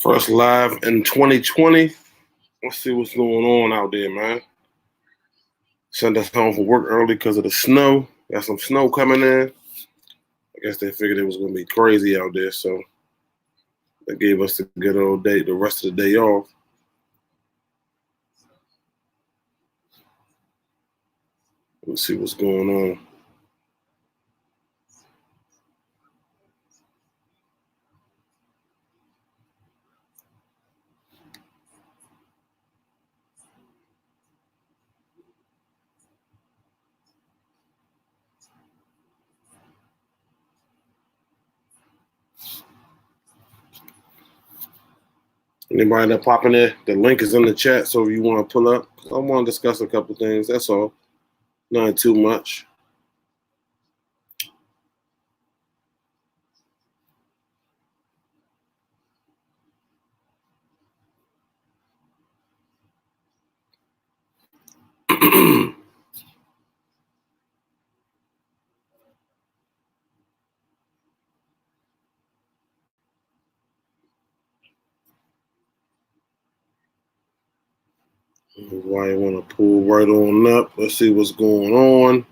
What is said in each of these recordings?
First live in 2020. Let's see what's going on out there, man. Sent us home from work early because of the snow. Got some snow coming in. I guess they figured it was going to be crazy out there, so they gave us the good old day, the rest of the day off. Let's see what's going on. Anybody that pop in there, the link is in the chat, so if you want to pull up, I want to discuss a couple things. That's all. Not too much. Why you want to pull right on up? Let's see what's going on.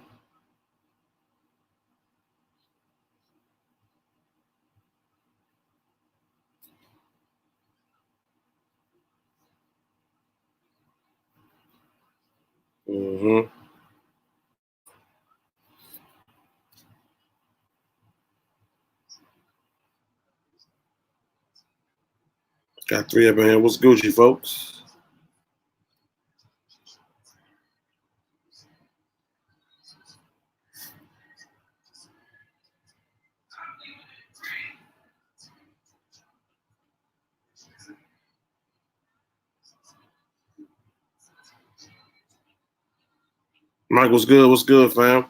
Got three up in here. What's Gucci, folks? Mike, what's good? What's good, fam?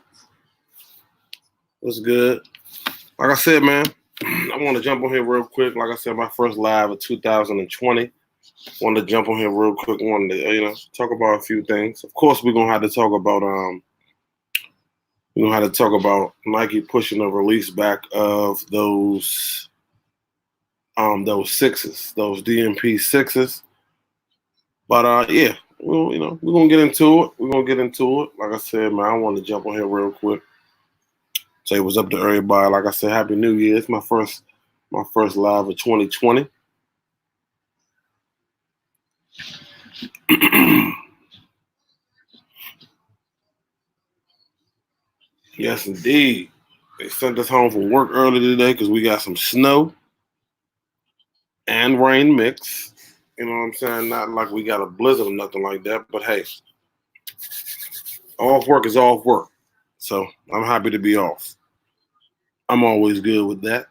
What's good? Like I said, man, I want to jump on here real quick. Like I said, my first live of 2020. Wanted to jump on here real quick. Wanted to, talk about a few things. Of course, we're gonna have to talk about Nike pushing the release back of those sixes, those DMP sixes. But yeah, we're gonna get into it. We're gonna get into it. Like I said, man, I want to jump on here real quick. Say what's up to everybody. Like I said, Happy New Year. It's my first live of 2020. Yes, indeed. They sent us home from work early today because we got some snow and rain mix. You know what I'm saying? Not like we got a blizzard or nothing like that, but hey, off work is off work. So I'm happy to be off. I'm always good with that.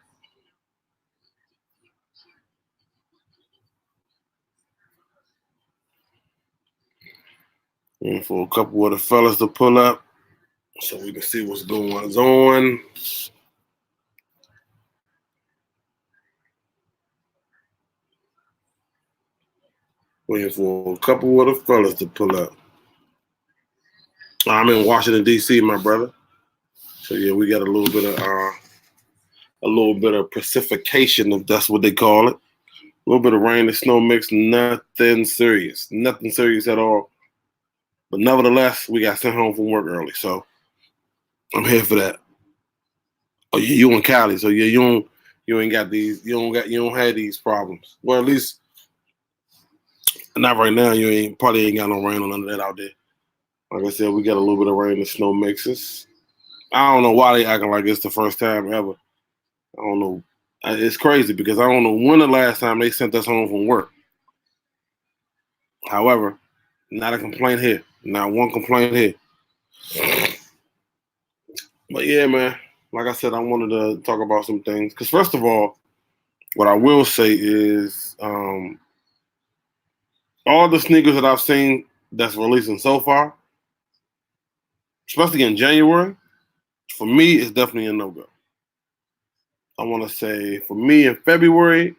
And for a couple of the fellas to pull up so we can see what's going on. Waiting for a couple of the fellas to pull up. I'm in Washington, D.C., my brother. So yeah, we got a little bit of precipitation, if that's what they call it. A little bit of rain and snow mix, nothing serious at all. But nevertheless, we got sent home from work early, so I'm here for that. Oh yeah, you in Cali, so yeah, you don't have these problems. Well, at least not right now. You probably ain't got no rain or none of that out there. Like I said, we got a little bit of rain and snow mixes. I don't know why they acting like it's the first time ever. I don't know. It's crazy because I don't know when the last time they sent us home from work. However, not a complaint here. Not one complaint here. But yeah, man, like I said, I wanted to talk about some things. Because first of all, what I will say is all the sneakers that I've seen that's releasing so far, especially in January, for me, it's definitely a no-go. I want to say for me in February,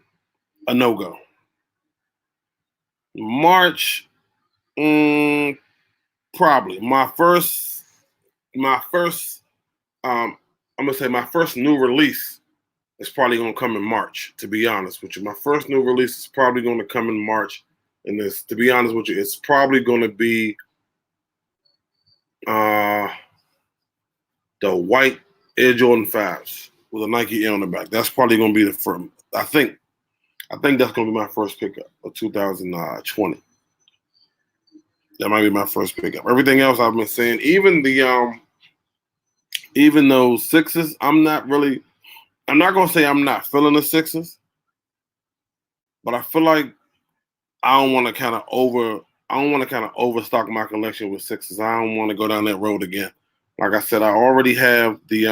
a no-go. March, probably. My first, I'm gonna say my first new release it's probably gonna come in March. To be honest with you, my first new release is probably gonna come in March. And this, to be honest with you, it's probably gonna be the white Air Jordan 5s with a Nike Air on the back. That's probably gonna be the first. I think that's gonna be my first pickup of 2020. That might be my first pickup. Everything else I've been saying, even those sixes, I'm not gonna say I'm not feeling the sixes, but I feel like I don't want to kind of overstock my collection with sixes. I don't want to go down that road again. Like I said, I already have the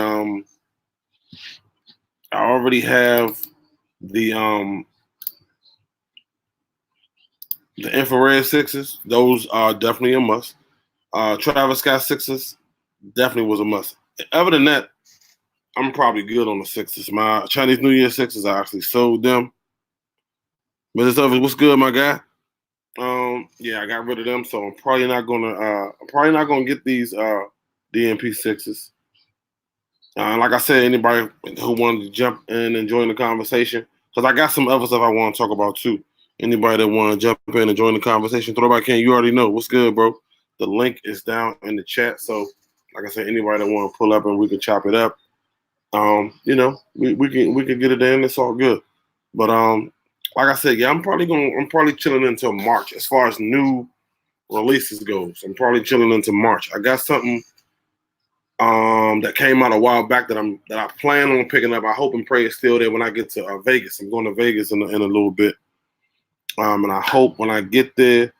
infrared sixes. Those are definitely a must. Travis Scott sixes definitely was a must. Other than that, I'm probably good on the sixes. My Chinese New Year sixes, I actually sold them. Mr. Service, what's good, my guy? Yeah, I got rid of them, so I'm probably not gonna get these DMP sixes. Like I said, anybody who wanted to jump in and join the conversation, because I got some other stuff I want to talk about too. Anybody that want to jump in and join the conversation, Throwback King, you already know what's good, bro. The link is down in the chat, so like I said, anybody that want to pull up and we can chop it up. We can get it in. It's all good. But like I said, yeah, I'm probably chilling until March as far as new releases goes. I'm probably chilling until March. I got something that came out a while back that I plan on picking up. I hope and pray it's still there when I get to Vegas. I'm going to Vegas in a little bit. And I hope when I get there,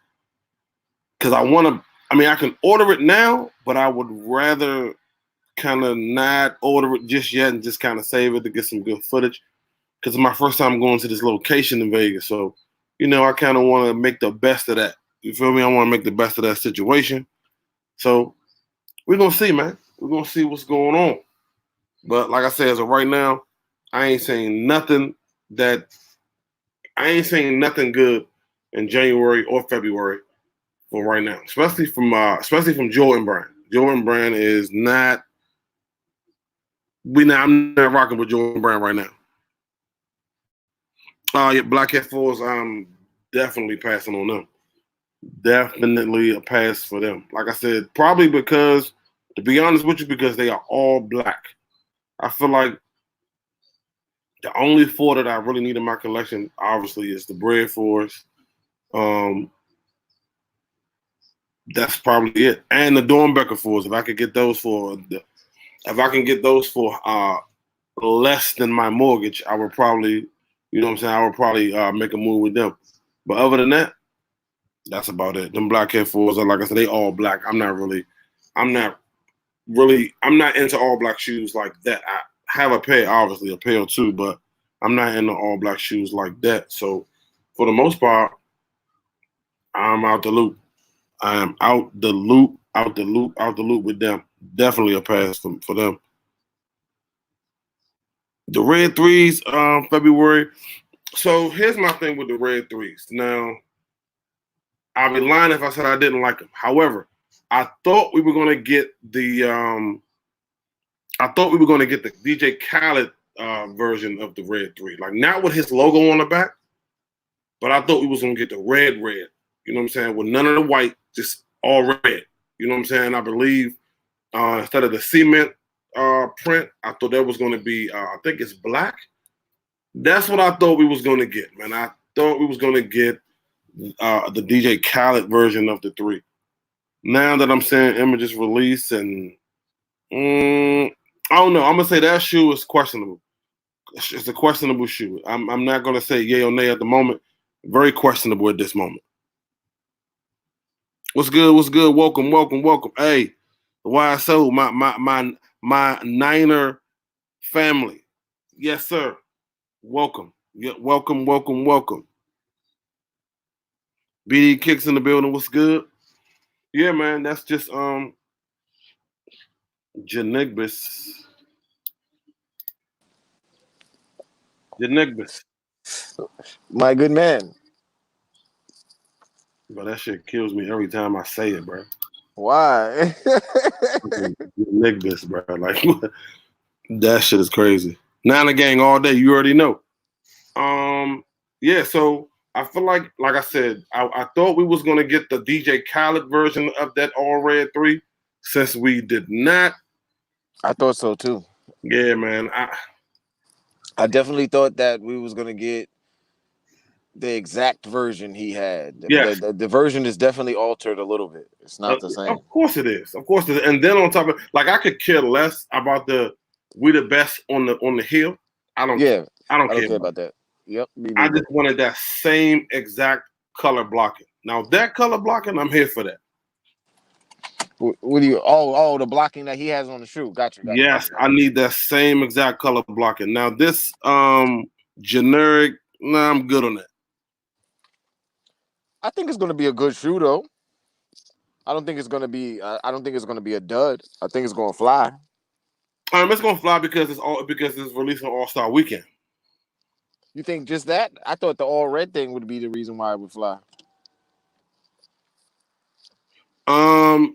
because I can order it now, but I would rather kind of not order it just yet and just kind of save it to get some good footage. Because it's my first time going to this location in Vegas. So, I kind of want to make the best of that. You feel me? I want to make the best of that situation. So we're going to see, man. We're going to see what's going on. But like I said, as of right now, I ain't saying nothing good in January or February for right now, especially from Jordan Brand. Jordan Brand is not. I'm not rocking with Jordan Brand right now. Yeah, Black Hat 4s, I'm definitely passing on them. Definitely a pass for them. Like I said, probably because, to be honest with you, because they are all black. I feel like the only 4 that I really need in my collection, obviously, is the Bread 4s. That's probably it. And the Dornbecker 4s. If I can get those for less than my mortgage, I would probably, I would probably make a move with them. But other than that, that's about it. Them Black Hat 4s are, like I said, they all black. I'm not into all black shoes like that. I have a pair or two, but I'm not into all black shoes like that. So for the most part, I'm out the loop. I am out the loop with them. Definitely a pass for them. The Red 3s, February. So here's my thing with the Red 3s. Now, I'd be lying if I said I didn't like them. However, I thought we were gonna get the DJ Khaled version of the Red 3, like not with his logo on the back, but I thought we was gonna get the red. You know what I'm saying? With none of the white, just all red. You know what I'm saying? I believe instead of the cement print, I thought that was gonna be I think it's black. That's what I thought we was gonna get, man. I thought we was gonna get the DJ Khaled version of the 3. Now that I'm seeing images released, and I don't know, I'm gonna say that shoe is questionable. It's a questionable shoe. I'm not gonna say yay or nay at the moment. Very questionable at this moment. What's good? What's good? Welcome. Hey, the YSO, my Niner family. Yes, sir. Welcome. Yeah, welcome. BD Kicks in the building. What's good? Yeah, man. That's just Janigbis. My good man. But that shit kills me every time I say it, bro. Why? Janigbis, bro. Like that shit is crazy. Niner gang all day. You already know. Yeah. So I feel like I said, I thought we was gonna get the DJ Khaled version of that All Red 3. Since we did not, I thought so too. yeah, man. I definitely thought that we was gonna get the exact version he had. Yes. The version is definitely altered a little bit. It's not the same. Of course it is. Of course it is. And then on top of I could care less about the we the best on the hill. I don't care about that. Yep. I just wanted that same exact color blocking. Now that color blocking, I'm here for that. What do you? Oh, the blocking that he has on the shoe. Gotcha. Yes, I need that same exact color blocking. Now this generic, nah, I'm good on that. I think it's going to be a good shoe though. I don't think it's going to be. I don't think it's going to be a dud. I think it's going to fly. It's going to fly because it's releasing All-Star Weekend. You think just that? I thought the all red thing would be the reason why it would fly.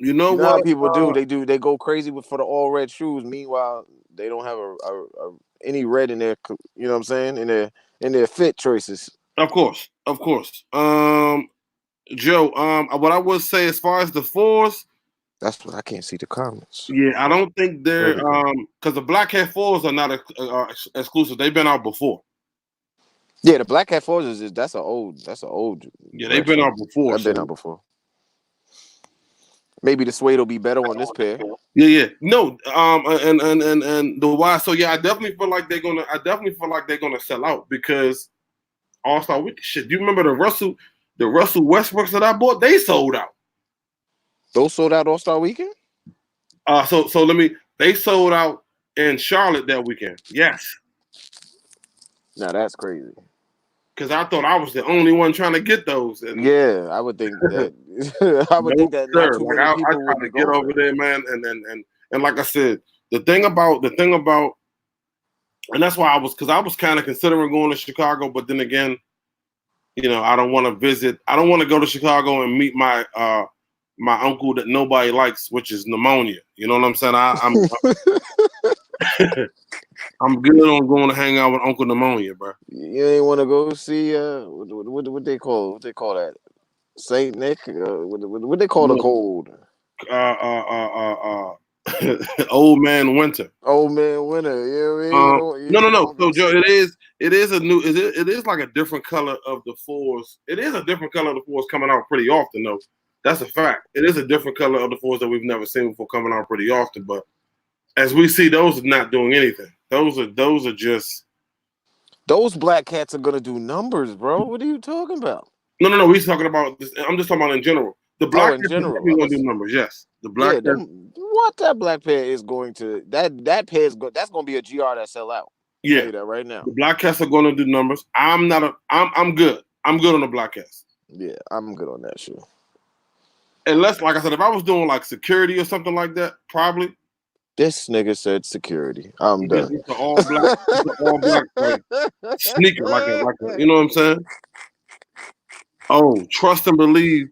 You know what how people do? They go crazy for the all red shoes. Meanwhile, they don't have any red in their. You know what I'm saying? In their fit choices. Of course. Joe. What I would say as far as the 4s. That's what I can't see the comments. Yeah, I don't think they're because the Black Hat 4s are not exclusive. They've been out before. Yeah, the Black Hat 4s that's an old. Yeah, they've been out before. Been out before. Maybe the suede will be better on this pair. Yeah. No, and the why. So yeah, I definitely feel like they're gonna sell out because All-Star Week shit. Do you remember the Russell Westbrooks that I bought? They sold out. Those sold out All-Star Weekend? They sold out in Charlotte that weekend. Yes. Now that's crazy. Because I thought I was the only one trying to get those. And I would think that. I would think that. Not too many people I tried to get over there, man. And like I said, the thing about, and that's why I was kind of considering going to Chicago, but then again, I don't want to visit. I don't want to go to Chicago and meet my uncle that nobody likes, which is Pneumonia. You know what I'm saying? I'm good on going to hang out with Uncle Pneumonia, bro. You ain't want to go see what they call that? Saint Nick? What they call the cold? Old Man Winter. Old Man Winter. You know what I mean? No. So Joe, it is like a different color of the 4s. It is a different color of the 4s coming out pretty often, though. That's a fact. It is a different color of the 4s that we've never seen before coming out pretty often, but as we see, those are not doing anything. Those are just. Those Black Cats are gonna do numbers, bro. What are you talking about? No. We're talking about this. I'm just talking about in general. The Black Cats are gonna do numbers. Yes, the Black. What that black pair is going to that pair is that's gonna be a GR that sell out. Yeah, I'll tell you that right now. The Black Cats are gonna do numbers. I'm good. I'm good on the Black Cats. Yeah, I'm good on that shoe. Unless, like I said, if I was doing like security or something like that, probably. This nigga said security. I'm done. It's an all black like, sneaker, like a, you know what I'm saying? Oh, trust and believe.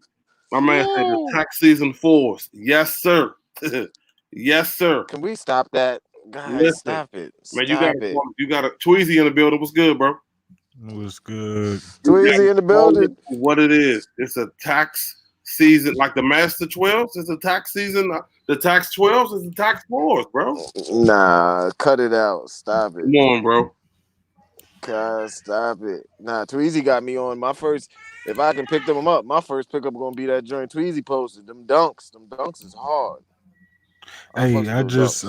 My man said the tax season 4s. Yes, sir. Yes, sir. Can we stop that? Guys, stop it. Man, you got a Tweezy in the building. What's good, bro? What's good? Tweezy in the building. What it is? It's a tax season, like the Master 12s. It's a tax season. The tax 12s is the tax 4s, bro. Nah, cut it out. Stop it. Come on, bro. God, stop it. Nah, Tweezy got me on my first. If I can pick them up, my first pickup gonna be that joint Tweezy posted. Them dunks is hard. Hey, I just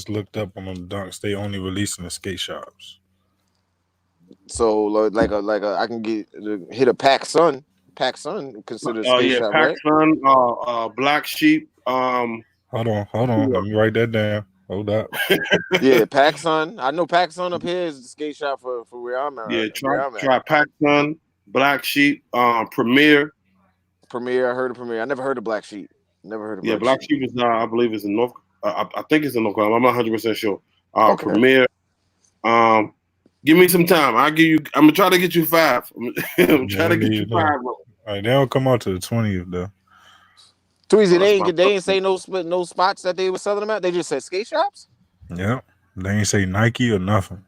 looked up on them dunks. They only releasing the skate shops. So like a I can hit a Pac Sun. Pac Sun considered skate shop, Pac Sun, Black Sheep. Hold on. Let me write that down. Hold up. Yeah, Pac Sun. I know Pac Sun up here is the skate shop for where I'm at. Yeah, try Pac Sun, Black Sheep, Premier. Premier, I heard of Premier. I never heard of Black Sheep. Never heard of Black Black Sheep is I believe it's in North. I think it's in North Carolina. I'm not 100% sure. Okay. Premier. Give me some time. I'm gonna try to get you 5. I'm trying to get you 5. All right, they don't come out to the 20th though. Tweezy, they ain't say no spots that they were selling them at. They just said skate shops. Yeah. They ain't say Nike or nothing.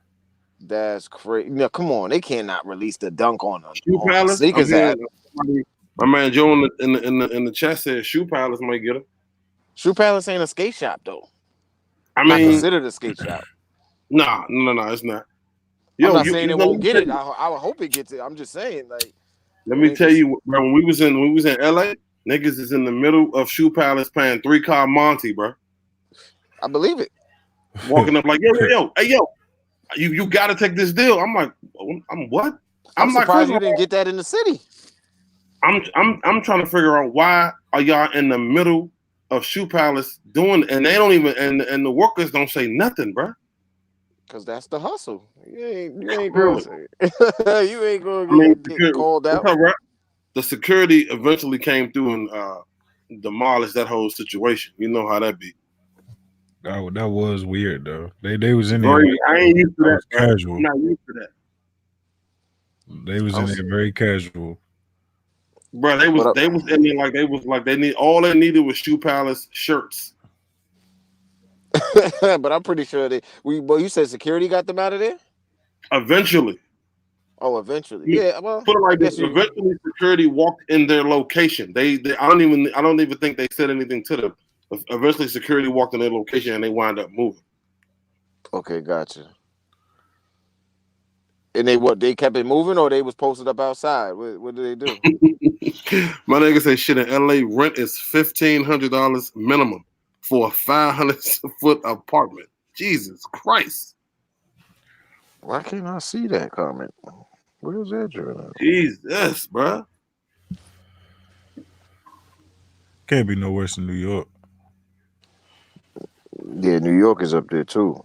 That's crazy. No, come on, they cannot release the dunk on Shoe a Palace. I'm sneakers app. hearing my man Joe in the chat said Shoe Palace might get it. Shoe Palace ain't a skate shop though. I Not mean, considered a skate shop. no, it's not. I'm not You saying it know, won't get it. I would hope it gets it. I'm just saying, like, let me tell you, bro, when we was in LA, niggas is in the middle of Shoe Palace playing 3-car Monty, bro. I believe it. Walking up like, yo, hey, yo, you got to take this deal. I'm like, I'm what? I'm like, surprised you didn't get that in the city. I'm trying to figure out why are y'all in the middle of Shoe Palace doing, and they don't even, and the workers don't say nothing, bro. Cause that's the hustle. You ain't going you ain't going to get called out. Right. The security eventually came through and demolished that whole situation. You know how that be. That was weird though. They was in there. I ain't used to that. Casual. I'm not used to that. They was in there very casual. Bro, they was in there like they need all they needed was Shoe Palace shirts. But I'm pretty sure you said security got them out of there? Eventually. Oh, eventually. Yeah, well, put it like this. Eventually security walked in their location. They I don't even think they said anything to them. Eventually security walked in their location and they wound up moving. Okay, gotcha. And they kept it moving, or they was posted up outside? What did they do? My nigga say shit in LA rent is $1,500 minimum for a 500-foot apartment. Jesus Christ. Why can't I see that comment? Where's that journal? Jesus, bro. Can't be no worse than New York. Yeah, New York is up there too.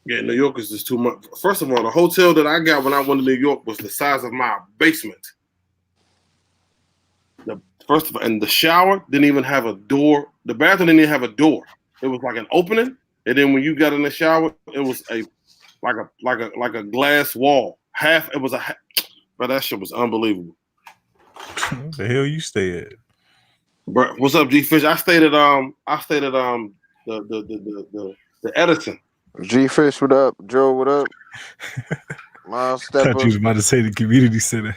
Yeah, New York is just too much. First of all, the hotel that I got when I went to New York was the size of my basement. And the shower didn't even have a door. The bathroom didn't even have a door. It was like an opening, and then when you got in the shower, it was like a glass wall. But that shit was unbelievable. What the hell you stay at? Bro, what's up, G Fish? I stayed at the Edison. G Fish, what up? Joe, what up? Miles Stepper. I thought you was about to say the community center.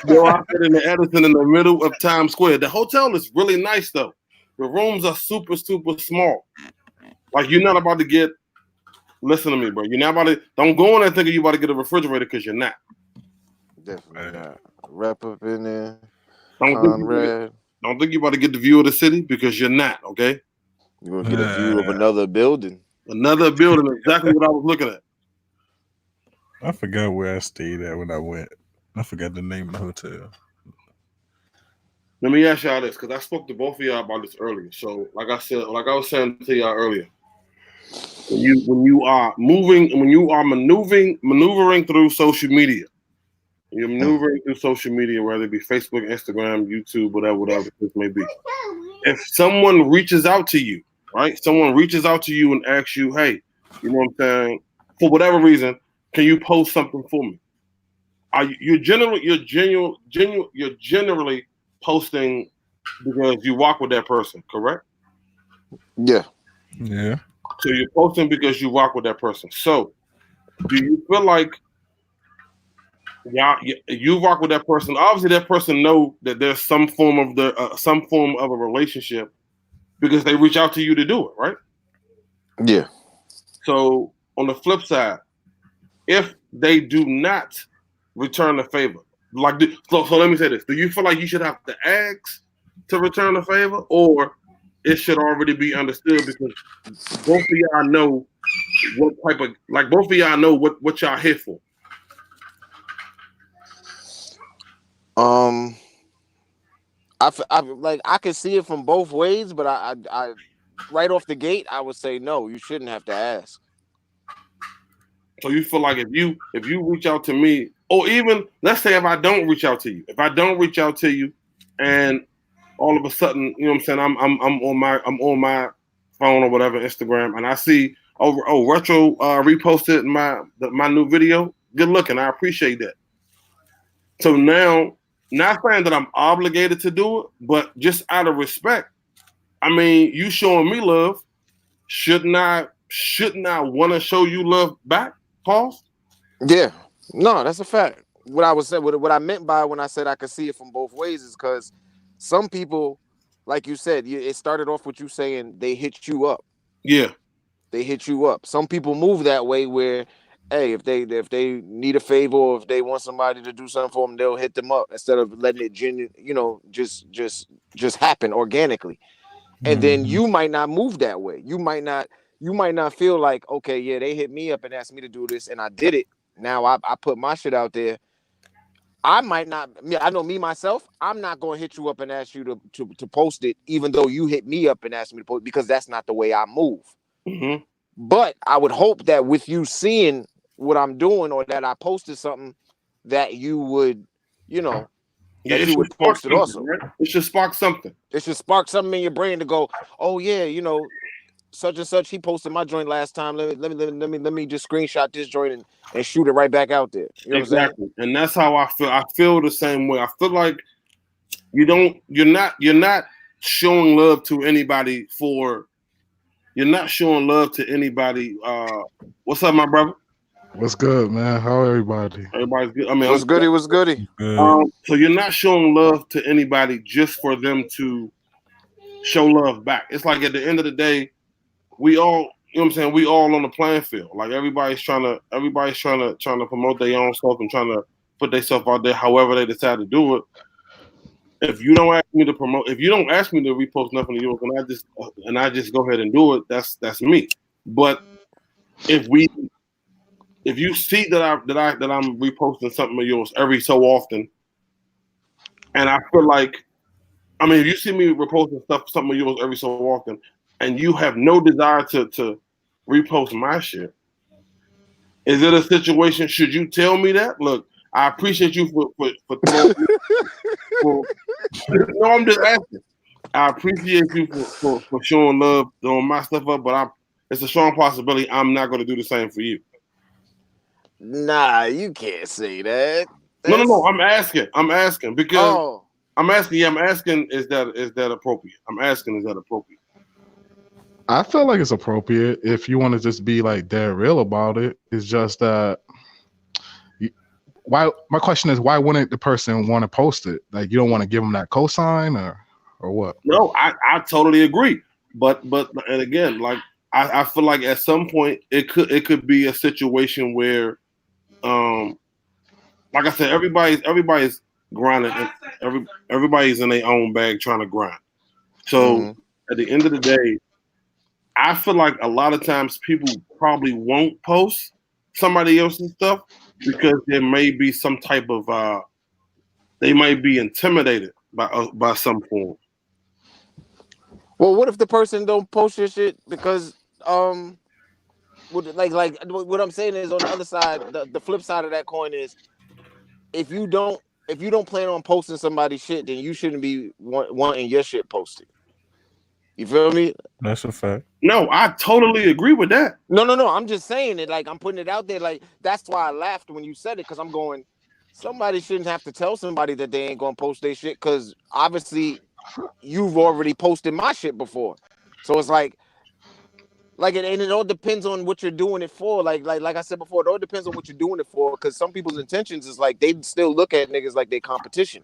Yo, I stayed in the Edison in the middle of Times Square. The hotel is really nice though. The rooms are super, super small. Like you're not about to get. Listen to me, bro. You're not about to. Don't go in there thinking you're about to get a refrigerator because you're not. Definitely not. Wrap up in there. Don't think you're about to get the view of the city because you're not. Okay. You're gonna get a view of another building. Another building, exactly what I was looking at. I forgot where I stayed at when I went. I forgot the name of the hotel. Let me ask y'all this, because I spoke to both of y'all about this earlier. So, like I was saying to y'all earlier, when you are maneuvering through social media, you're maneuvering through social media, whether it be Facebook, Instagram, YouTube, whatever this may be. If someone reaches out to you, right? Someone reaches out to you and asks you, hey, you know what I'm saying? For whatever reason, can you post something for me? You're generally posting because you walk with that person, correct? Yeah. Yeah. So you're posting because you walk with that person. So do you feel like you rock with that person? Obviously, that person know that there's some form of a relationship because they reach out to you to do it, right? Yeah. So on the flip side, if they do not return the favor, so let me say this: do you feel like you should have to ask to return the favor, or it should already be understood because both of y'all know what type of both of y'all know what y'all here for? I can see it from both ways, but I right off the gate, I would say no. You shouldn't have to ask. So you feel like if you reach out to me, or even let's say if I don't reach out to you, and all of a sudden, you know what I'm saying, I'm on my phone or whatever, Instagram, and I see Retro reposted my new video. Good looking, I appreciate that. So now, not saying that I'm obligated to do it, but just out of respect, I mean, you showing me love. shouldn't I want to show you love back? Pause. Yeah, no, that's a fact. What I was saying, what I meant by when I said I could see it from both ways is because some people, like you said, it started off with you saying they hit you up. Yeah. They hit you up. Some people move that way where, hey, if they need a favor or if they want somebody to do something for them, they'll hit them up instead of letting it just happen organically. And then you might not move that way. You might not feel like, okay, yeah, they hit me up and asked me to do this and I did it. Now I put my shit out there. I might not. I know me myself. I'm not going to hit you up and ask you to post it, even though you hit me up and asked me to post it, because that's not the way I move. Mm-hmm. But I would hope that with you seeing what I'm doing or that I posted something, that you would, that you would post it also. Right? It should spark something. It should spark something in your brain to go, oh yeah, such and such. He posted my joint last time. Let me just screenshot this joint and shoot it right back out there. You know exactly, and that's how I feel. I feel the same way. I feel like you're not showing love to anybody for. You're not showing love to anybody. What's up, my brother? What's good, man? How everybody? Everybody's good. I mean, what's goody? What's goody? So you're not showing love to anybody just for them to show love back. It's like at the end of the day, we all, you know what I'm saying? We all on the playing field. Like everybody's trying to promote their own stuff and trying to put themselves out there. However they decide to do it. If you don't ask me to promote, if you don't ask me to repost nothing of yours, and I just go ahead and do it, that's me. But if you see that I'm reposting something of yours every so often, and I feel like, I mean, if you see me reposting something of yours every so often, and you have no desire to repost my shit, is it a situation? Should you tell me that? Look, I appreciate you for no, I'm just asking. I appreciate you for showing love on my stuff up, but it's a strong possibility I'm not going to do the same for you. Nah, you can't say that. No. I'm asking because I'm asking. Yeah, I'm asking. Is that appropriate? I'm asking. Is that appropriate? I feel like it's appropriate if you want to just be like dead real about it. It's just that. Why? My question is, why wouldn't the person want to post it? Like, you don't want to give them that cosign or what? No, I totally agree. But and again, like I feel like at some point it could be a situation where, like I said, everybody's grinding. Everybody's in their own bag trying to grind. So at the end of the day, I feel like a lot of times people probably won't post somebody else's stuff because there may be some type of they might be intimidated by some form. Well, what if the person don't post your shit because like what I'm saying is, on the other side, the flip side of that coin is, if you don't plan on posting somebody's shit, then you shouldn't be wanting your shit posted. You feel me? That's a fact. No, I totally agree with that. No. I'm just saying it. Like, I'm putting it out there. Like, that's why I laughed when you said it, because I'm going, somebody shouldn't have to tell somebody that they ain't gonna post their shit, because obviously you've already posted my shit before. So it's like it all depends on what you're doing it for. Like I said before, it all depends on what you're doing it for, because some people's intentions is like they still look at niggas like they competition.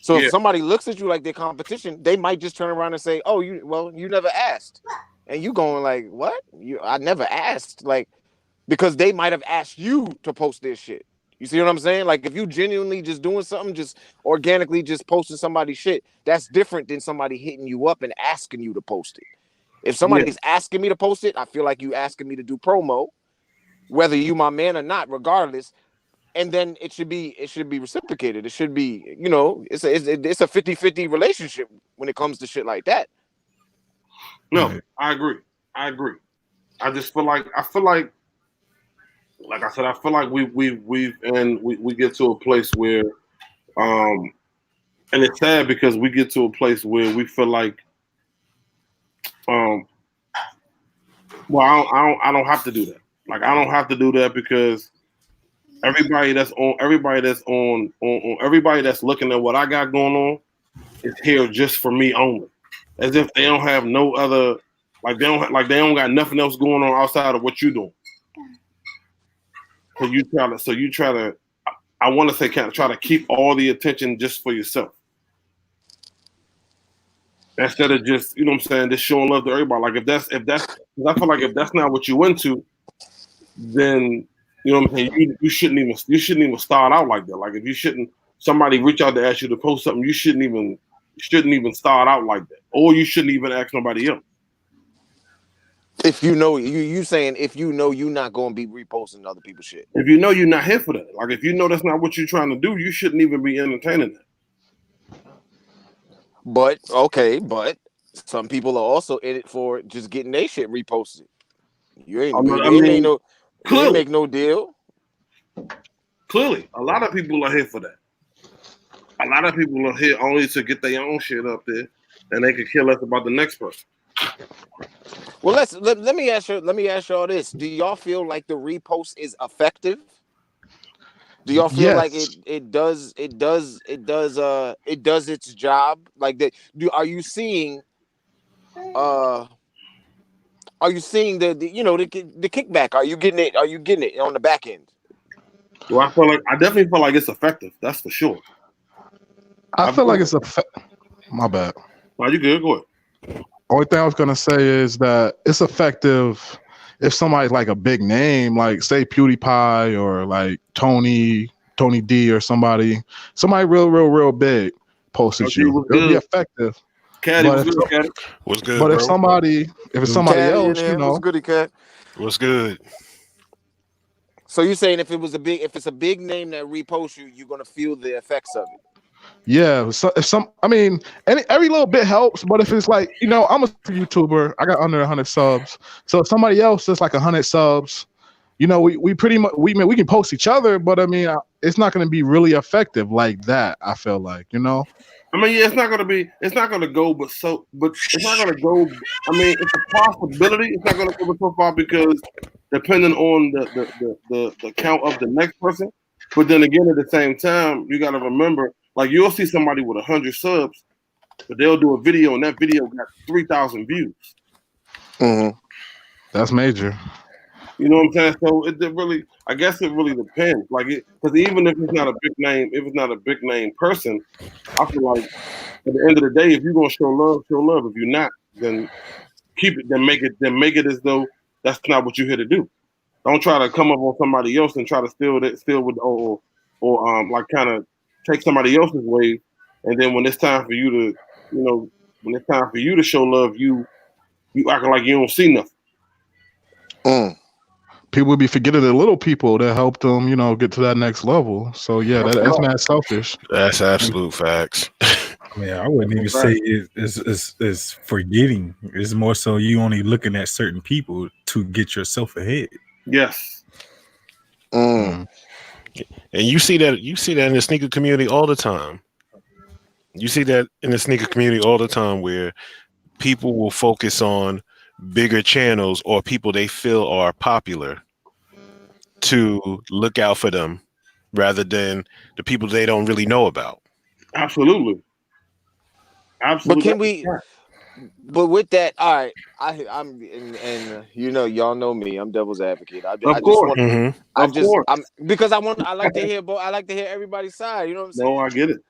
So if somebody looks at you like their competition, they might just turn around and say, "Oh, you never asked," and you going like, "What? I never asked," like, because they might have asked you to post their shit. You see what I'm saying? Like, if you genuinely just doing something, just organically just posting somebody's shit, that's different than somebody hitting you up and asking you to post it. If somebody's asking me to post it, I feel like you asking me to do promo, whether you my man or not, regardless. And then it should be reciprocated. It should be, it's a 50-50 relationship when it comes to shit like that. No, I agree. I just feel like I said, I feel like we get to a place where, and it's sad because we get to a place where we feel like, well, I don't have to do that. Like, I don't have to do that because everybody that's looking at what I got going on is here just for me only, as if they don't have no other Like they don't got nothing else going on outside of what you doing. So you try to I want to say kind of try to keep all the attention just for yourself. Instead of just, you know what I'm saying, just showing love to everybody. Like if that's I feel like if that's not what you into, then you know what I'm saying, you shouldn't even start out like that. Like if somebody reach out to ask you to post something, you shouldn't even start out like that. Or you shouldn't even ask nobody else. If you know you saying if you know you're not gonna be reposting other people's shit. If you know you're not here for that. Like if you know that's not what you're trying to do, you shouldn't even be entertaining that. But some people are also in it for just getting their shit reposted. You ain't make no deal. Clearly, a lot of people are here for that. A lot of people are here only to get their own shit up there, and they could care less about the next person. Well, let me ask y'all this: do y'all feel like the repost is effective? Do y'all feel like it does its job? Like that? Are you seeing the kickback? Are you getting it on the back end? Well, I definitely feel like it's effective. That's for sure. I feel like it's my bad. No, you good? Go ahead. Only thing I was gonna say is that it's effective if somebody's like a big name, like say PewDiePie or like Tony D or somebody real big posted you. It'll be effective. Caddy, what's good, Caddy? What's good, but bro? if it's somebody else, you know, what's good, Cat? What's good? So you're saying if it's a big name that reposts you, you're gonna feel the effects of it. Yeah, so every little bit helps, but if it's like, you know, I'm a YouTuber, I got under 100 subs. So if somebody else is like 100 subs, you know, we pretty much we can post each other, but I mean, it's not going to be really effective like that. I feel like, you know. I mean, yeah, it's not going to go, but it's not going to go. I mean, it's a possibility. It's not going to go so far because depending on the count of the next person. But then again, at the same time, you got to remember, like you'll see somebody with 100 subs, but they'll do a video and that video got 3,000 views. Mm-hmm. That's major. You know what I'm saying? So I guess it really depends. Like because even if it's not a big name person, I feel like at the end of the day, if you're gonna show love. If you're not, then keep it. Then make it as though that's not what you're here to do. Don't try to come up on somebody else and try to steal with or like kind of take somebody else's way, and then when it's time for you to, you know, when it's time for you to show love, you acting like you don't see nothing. People would be forgetting the little people that helped them, you know, get to that next level. So yeah, that's not selfish. That's absolute facts. Yeah, I wouldn't even say it's forgetting. It's more so you only looking at certain people to get yourself ahead. Yes. And you see that in the sneaker community all the time. You see that in the sneaker community all the time where people will focus on bigger channels or people they feel are popular to look out for them rather than the people they don't really know about. Absolutely. But can we? But with that, all right, I'm you know, y'all know me. I'm devil's advocate. I like to hear everybody's side. You know what I'm saying? No, I get it.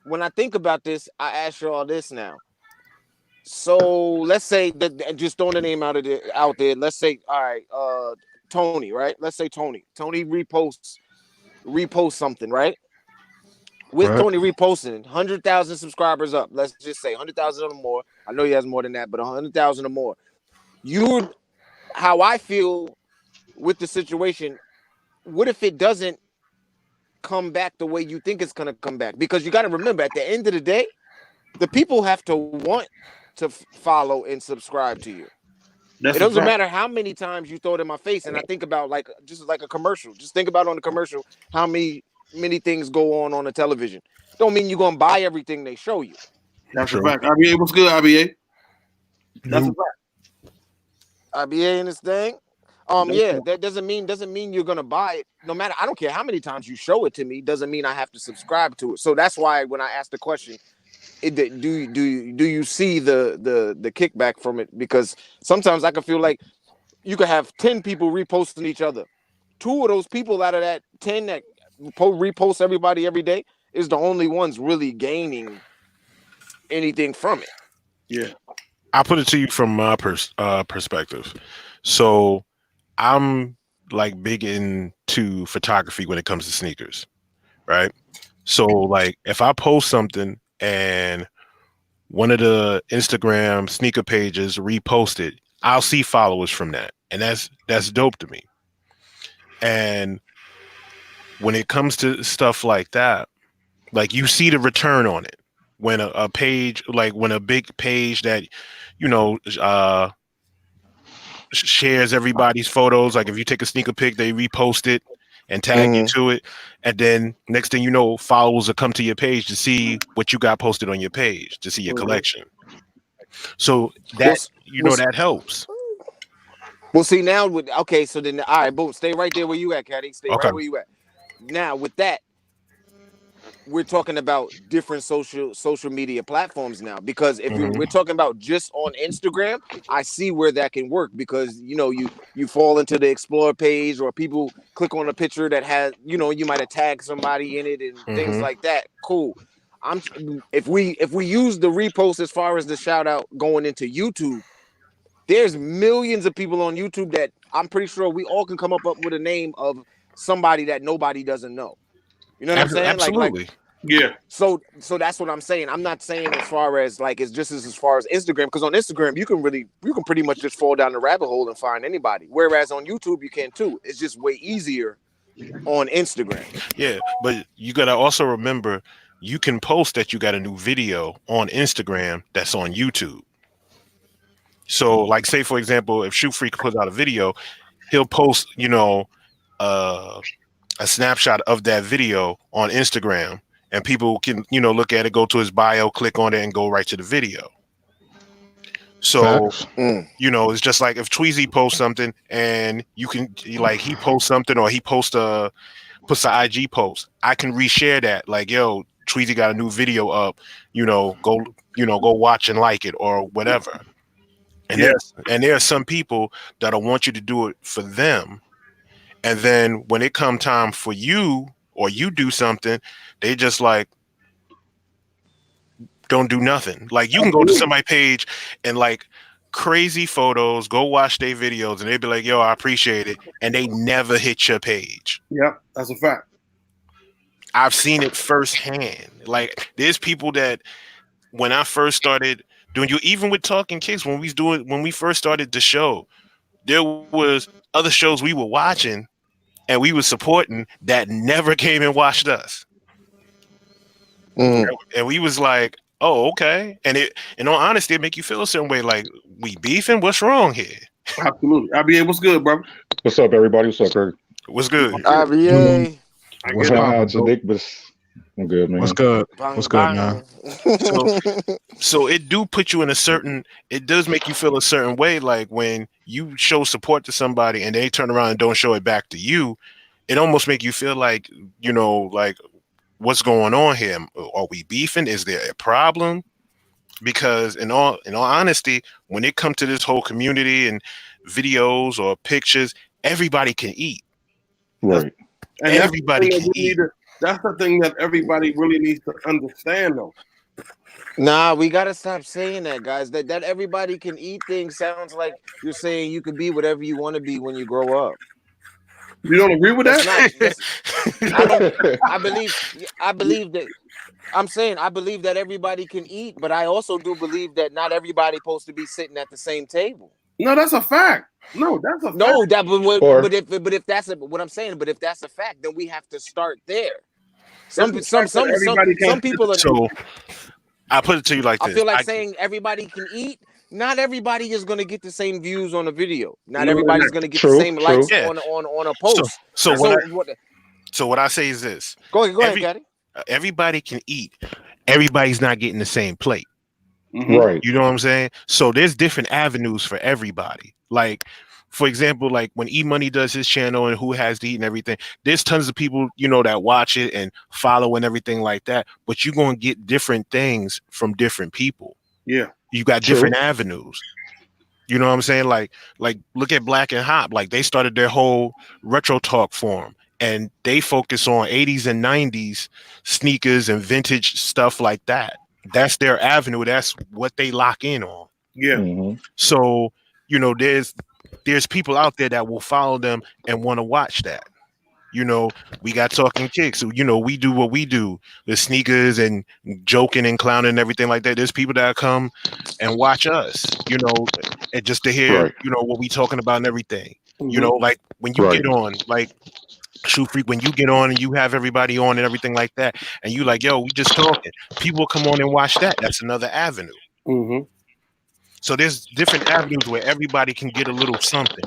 When I think about this, I ask you all this now. So let's say that just throwing the name out there. Let's say, all right, Tony, right? Let's say Tony reposts something, right? With Tony reposting 100,000 subscribers up, let's just say 100,000 or more. I know he has more than that, but 100,000 or more. How I feel with the situation, what if it doesn't come back the way you think it's going to come back? Because you got to remember, at the end of the day, the people have to want to follow and subscribe to you. It doesn't matter how many times you throw it in my face. And I think about just like a commercial. Just think about on the commercial how many things go on the television. Don't mean you're gonna buy everything they show you. That's a fact. IBA, what's good, IBA? That's a fact. IBA in this thing. Yeah, that doesn't mean you're gonna buy it. No matter, I don't care how many times you show it to me. Doesn't mean I have to subscribe to it. So that's why when I asked the question, do you see the kickback from it? Because sometimes I can feel like you could have 10 people reposting each other. 2 of those people out of that 10 that repost everybody every day is the only ones really gaining anything from it. Yeah. I'll put it to you from my perspective. So I'm like big into photography when it comes to sneakers, right? So like if I post something and one of the Instagram sneaker pages repost it, I'll see followers from that. And that's dope to me. And when it comes to stuff like that, like you see the return on it. When a page, like when a big page that, you know, shares everybody's photos, like if you take a sneaker pic, they repost it and tag you to it. And then next thing you know, followers will come to your page to see what you got posted on your page, to see your collection. So that, that helps. Well, see now so then, all right, boom, stay right there where you at, Caddy. Stay right where you at. Now with that, we're talking about different social media platforms now, because if we're talking about just on Instagram, I see where that can work, because you fall into the explore page, or people click on a picture that has, you might have tagged somebody in it and things like that. Cool. If we use the repost as far as the shout out going into YouTube, there's millions of people on YouTube that I'm pretty sure we all can come up with a name of somebody that nobody doesn't know. You know what I'm saying? Absolutely. Yeah. So that's what I'm saying. I'm not saying as far as like it's just as far as Instagram, because on Instagram you can pretty much just fall down the rabbit hole and find anybody. Whereas on YouTube you can too. It's just way easier on Instagram. Yeah, but you gotta also remember you can post that you got a new video on Instagram that's on YouTube. So like say for example, if Shoot Freak puts out a video, he'll post, a snapshot of that video on Instagram, and people can, look at it, go to his bio, click on it, and go right to the video. So, it's just like if Tweezy posts something and you can, like, he posts something or he puts an IG post, I can reshare that. Like, yo, Tweezy got a new video up, go watch and like it or whatever. And there are some people that'll want you to do it for them. And then when it come time for you, or you do something, they just like don't do nothing. Like you can go to somebody's page and like crazy photos, go watch their videos, and they'd be like, yo, I appreciate it. And they never hit your page. Yep, that's a fact. I've seen it firsthand. Like there's people that when I first started doing even with Talking Kicks, when we first started the show, there was other shows we were watching and we were supporting that never came and watched us. And we was like, oh, okay. And in all honesty, it make you feel a certain way, like, we beefing? What's wrong here? Absolutely. IBA, what's good, bro? What's up, everybody? What's up, Kirk? What's good? IBA. What's up, Jadick? I'm good, man. What's good? What's good, man? So it do put you in it does make you feel a certain way. Like when you show support to somebody and they turn around and don't show it back to you, it almost make you feel like, like what's going on here? Are we beefing? Is there a problem? Because in all honesty, when it comes to this whole community and videos or pictures, everybody can eat. Right. And everybody can eat. That's the thing that everybody really needs to understand, though. Nah, we gotta stop saying that, guys. That everybody can eat thing sounds like you're saying you can be whatever you want to be when you grow up. You don't agree with that? I believe that. I'm saying I believe that everybody can eat, but I also do believe that not everybody's supposed to be sitting at the same table. No, that's a fact. No, that's a fact. No, but if that's what I'm saying, but if that's a fact, then we have to start there. Some people are. So I put it to you like this. I feel like saying everybody can eat. Not everybody is going to get the same views on a video. Not everybody's going to get the same likes on a post. So what I say is this. Go ahead, Caddy. Everybody can eat. Everybody's not getting the same plate. Right. You know what I'm saying? So there's different avenues for everybody. Like, for example, like when E Money does his channel and Who Has to Eat and everything, there's tons of people, that watch it and follow and everything like that. But you're gonna get different things from different people. Yeah. You got different avenues. You know what I'm saying? Like look at Black and Hop. Like they started their whole retro talk forum and they focus on 80s and 90s sneakers and vintage stuff like that. That's their avenue. That's what they lock in on. Yeah. Mhm. So, there's people out there that will follow them and want to watch that. We got Talking Kicks. So, we do what we do, the sneakers and joking and clowning and everything like that. There's people that come and watch us, and just to hear, Right. what we talking about and everything. Mhm. Like when you Right. get on, like Shoe Freak, when you get on and you have everybody on and everything like that, and you like, yo, we just talking. People come on and watch that. That's another avenue. Mhm. So there's different avenues where everybody can get a little something.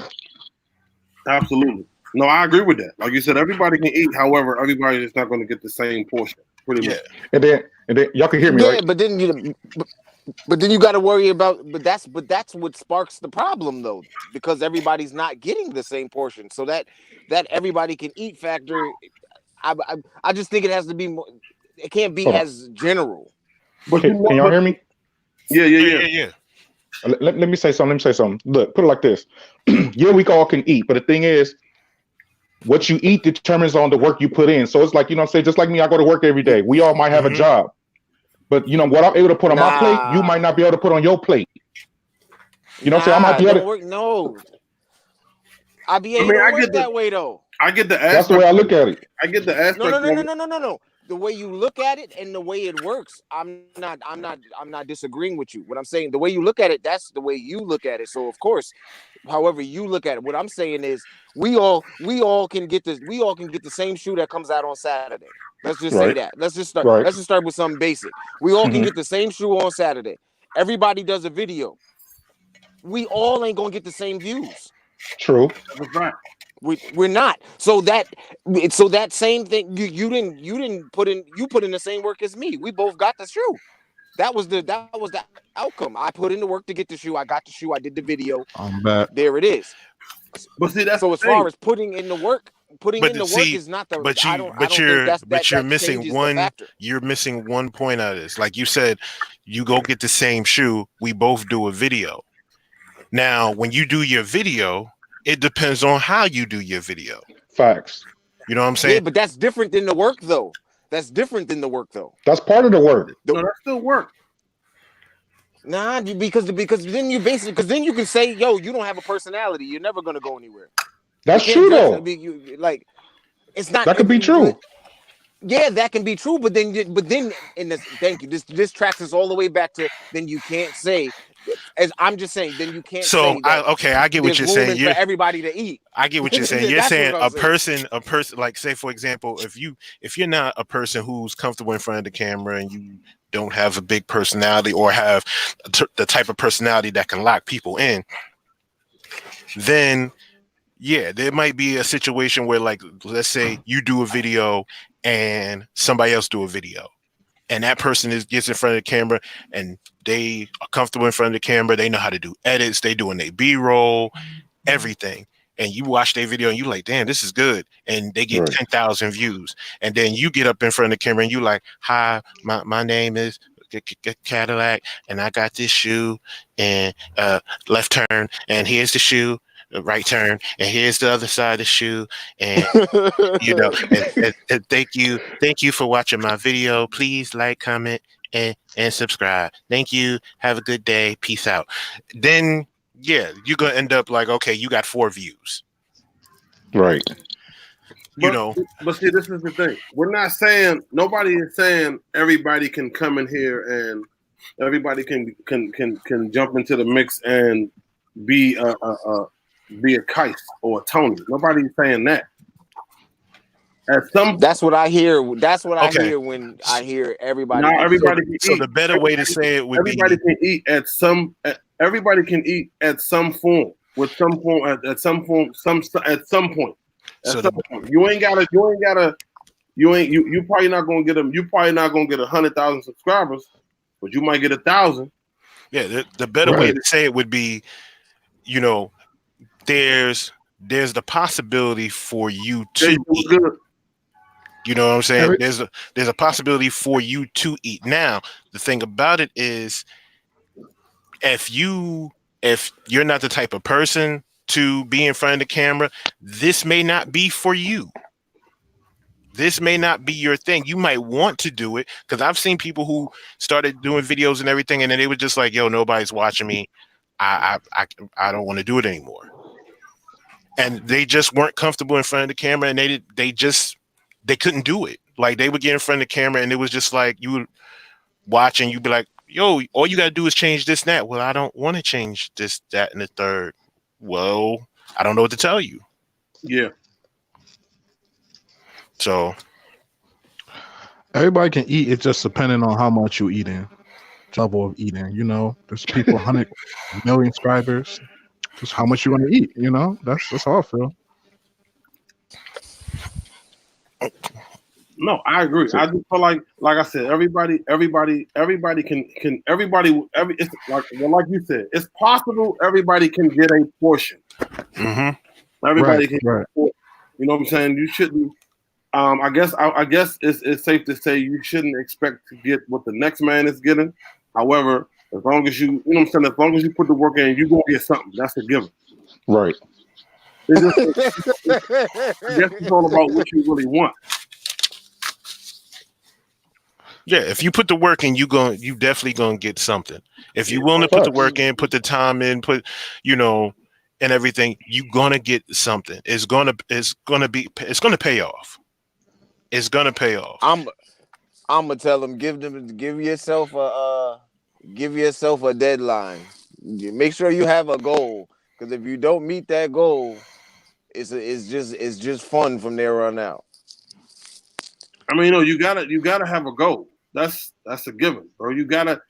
Absolutely. No, I agree with that. Like you said, everybody can eat. However, everybody is not going to get the same portion. Pretty much. And then y'all can hear me, Yeah, right? but then you got to worry about. But that's what sparks the problem, though, because everybody's not getting the same portion. So that everybody can eat factor, I just think it has to be more. It can't be Hold on. as general. But Can y'all hear me? Yeah. Let me say something. Look, put it like this. Yeah, we all can eat, but the thing is, what you eat determines on the work you put in. So it's like, I'm saying, just like me, I go to work every day. We all might have a job, but what I'm able to put on my plate, you might not be able to put on your plate. You know what I'm saying? I might be able to work. No, I be able to work that way though. I get the aspect. That's the way I look at it. I get the aspect. No. The way you look at it and the way it works, I'm not disagreeing with you. What I'm saying, the way you look at it, that's the way you look at it. So of course, however you look at it, what I'm saying is we all can get this. We all can get the same shoe that comes out on Saturday. Let's just say that. Let's just start. Right. Let's just start with something basic. We all can get the same shoe on Saturday. Everybody does a video. We all ain't gonna get the same views. True. That's right. We're not. So that same thing you didn't put in the same work as me. We both got the shoe. That was the outcome. I put in the work to get the shoe. I got the shoe. I did the video. I'm back. There it is. But see, that's So as far as putting in the work, work is not the. You're missing one. You're missing one point out of this. Like you said, you go get the same shoe. We both do a video. Now, when you do your video, it depends on how you do your video. Facts. You know what I'm saying? Yeah, but that's different than the work, though. That's part of the work. No, that still work. Nah, because then you can say, yo, you don't have a personality. You're never gonna go anywhere. That's true though. It's not. That could be true. Yeah, that can be true. But then in this, thank you. This tracks us all the way back to then you can't say. As I'm just saying, then you can't. So I get what you're saying. For everybody to eat. I get what you're saying. You're saying a person, like say for example, if you're not a person who's comfortable in front of the camera and you don't have a big personality or have the type of personality that can lock people in, then yeah, there might be a situation where, like, let's say you do a video and somebody else do a video. And that person gets in front of the camera and they are comfortable in front of the camera. They know how to do edits. They doing their B-roll, everything. And you watch their video and you like, damn, this is good. And they get 10,000 views. And then you get up in front of the camera and you like, hi, my name is Cadillac and I got this shoe and left turn. And here's the shoe. Right turn, and here's the other side of the shoe, and and thank you for watching my video. Please like, comment, and subscribe. Thank you. Have a good day. Peace out. Then you're gonna end up like, okay, you got 4 views. Right. But see, this is the thing. We're not saying, nobody is saying everybody can come in here and everybody can jump into the mix and be a Kais or a Tony. Nobody's saying that. That's what I hear. That's what I hear when I hear everybody. Now everybody can eat. So the better way to say it would everybody can eat at some. Everybody can eat at some form. With some form at some point. At some point. You probably not gonna get them. You probably not gonna get 100,000 subscribers, but you might get 1,000. Yeah, the better way to say it would be, there's the possibility for you Hey, to what's eat. good? You know what I'm saying? Every- There's a possibility for you to eat. Now, the thing about it is, if you're not the type of person to be in front of the camera, this may not be for you. This may not be your thing. You might want to do it, because I've seen people who started doing videos and everything, and then they were just like, "Yo, nobody's watching me. I don't want to do it anymore." And they just weren't comfortable in front of the camera, and they couldn't do it. Like, they would get in front of the camera, and it was just like, you would watch and you'd be like, "Yo, all you gotta do is change this and that." Well, I don't want to change this, that, and the third. Well, I don't know what to tell you. Yeah. So Everybody can eat. It's just depending on how much you eating, level of eating. You know, there's people 100 million subscribers. Just how much you want to eat. You know, that's how I feel. No, I agree. I just feel like I said, everybody can it's like you said, it's possible everybody can get a portion. Everybody can. Right. You know what I'm saying? You shouldn't. I guess it's safe to say you shouldn't expect to get what the next man is getting. However, as long as you know what I'm saying, as long as you put the work in, you're gonna get something. That's a given. Right. It's just, I guess it's all about what you really want. yeah, if you put the work in, you definitely gonna get something. If you're willing to put the work in, put the time in, and everything, you're gonna get something. It's gonna pay off. It's gonna pay off. I'm gonna tell them, give yourself a deadline. Make sure you have a goal, because if you don't meet that goal, it's just fun from there on out. I mean, you gotta have a goal. That's a given, bro. You gotta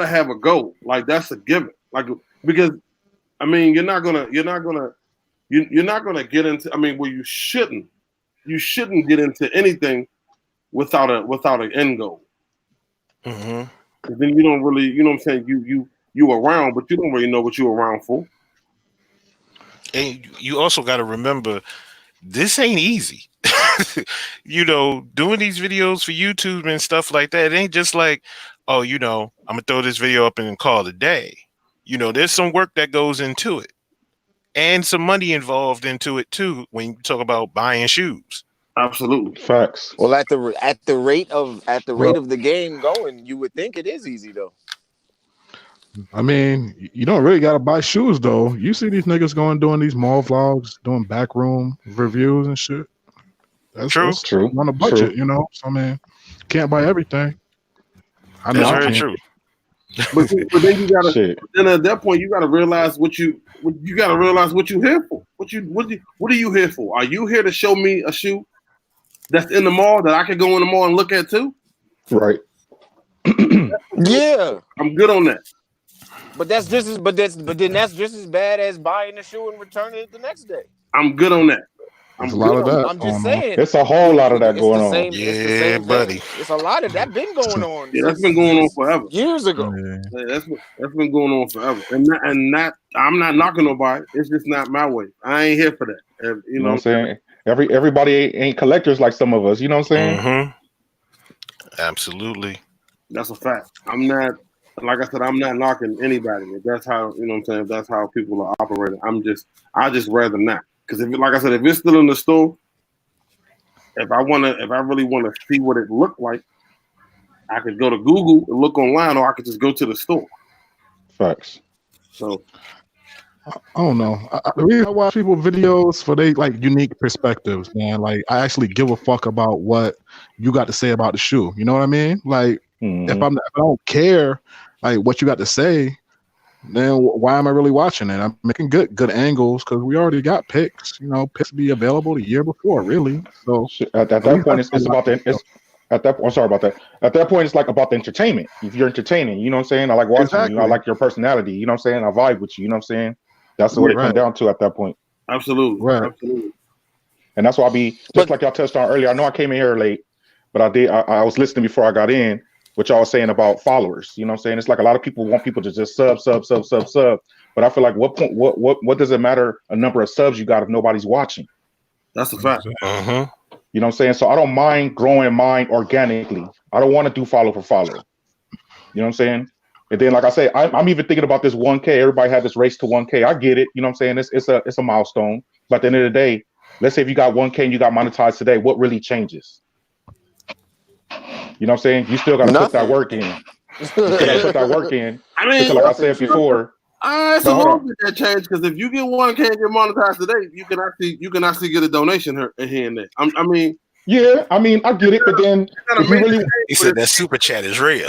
have a goal. Like, that's a given. Like, because I mean, you're not gonna get into. I mean, well, you shouldn't get into anything without an end goal. Mm-hmm. Because then you don't really, you know what I'm saying. You around, but you don't really know what you're around for. And you also got to remember, this ain't easy. Doing these videos for YouTube and stuff like that, it ain't just like, oh, I'm gonna throw this video up and call it a day. There's some work that goes into it, and some money involved into it too when you talk about buying shoes. Absolutely. Facts. Well, at the rate of the game going, you would think it is easy though. I mean, you don't really gotta buy shoes though. You see these niggas doing these mall vlogs, doing backroom reviews and shit. That's True. On a budget, So I mean, can't buy everything. I know That's I very can't. true. But then you gotta. Shit. Then at that point, you gotta realize what you gotta realize what you here for. What are you here for? Are you here to show me a shoe that's in the mall that I could go in the mall and look at too? Right. Yeah, I'm good on that. but then that's just as bad as buying the shoe and returning it the next day. I'm good on that. There's a lot of that. I'm just going on. saying. It's a whole lot of that It's going the on. same, it's the Yeah, same buddy. thing. It's a lot of that been going on. Yeah, that's been going on forever. Years ago. Yeah. Yeah, that's been going on forever. And I'm not knocking nobody. It's just not my way. I ain't here for that. And, You know what I'm saying? Everybody ain't collectors like some of us. You know what I'm saying? Mm-hmm. Absolutely. That's a fact. I'm not, like I said, I'm not knocking anybody. If that's how, you know what I'm saying, if that's how people are operating, I just rather not. Because like I said, if it's still in the store, if I really want to see what it looked like, I could go to Google and look online, or I could just go to the store. Facts. So I don't know. I really watch people videos for they like unique perspectives, man. Like I actually give a fuck about what you got to say about the shoe. You know what I mean? Like if I don't care like what you got to say, then why am I really watching it? I'm making good angles because we already got picks. Picks be available the year before, really. So at that point, it's about I'm sorry about that. At that point, it's like about the entertainment. If you're entertaining, you know what I'm saying? I like watching Exactly. you. I like your personality. You know what I'm saying? I vibe with you. You know what I'm saying? That's what it comes down to at that point. absolutely, Right. absolutely. And that's why I be just like y'all touched on earlier. I know I came in here late, but I was listening before I got in. what y'all was saying about followers. You know what I'm saying? It's like a lot of people want people to just sub. But I feel like what does it matter a number of subs you got if nobody's watching? That's a fact. Uh-huh. You know what I'm saying? So I don't mind growing mine organically. I don't want to do follow for follow. You know what I'm saying? And then, like I say, I'm even thinking about this 1K. Everybody had this race to 1K. I get it. You know what I'm saying? It's a milestone. But at the end of the day, let's say if you got 1K and you got monetized today, what really changes? You know what I'm saying? You still got to put that work in. You still got to put that work in. I mean, Because like I said before. It's a little bit that change because if you get 1K and get monetized today, you can actually get a donation here and there. I mean, yeah, I mean, I get it, but then if you really, he said that super chat is real.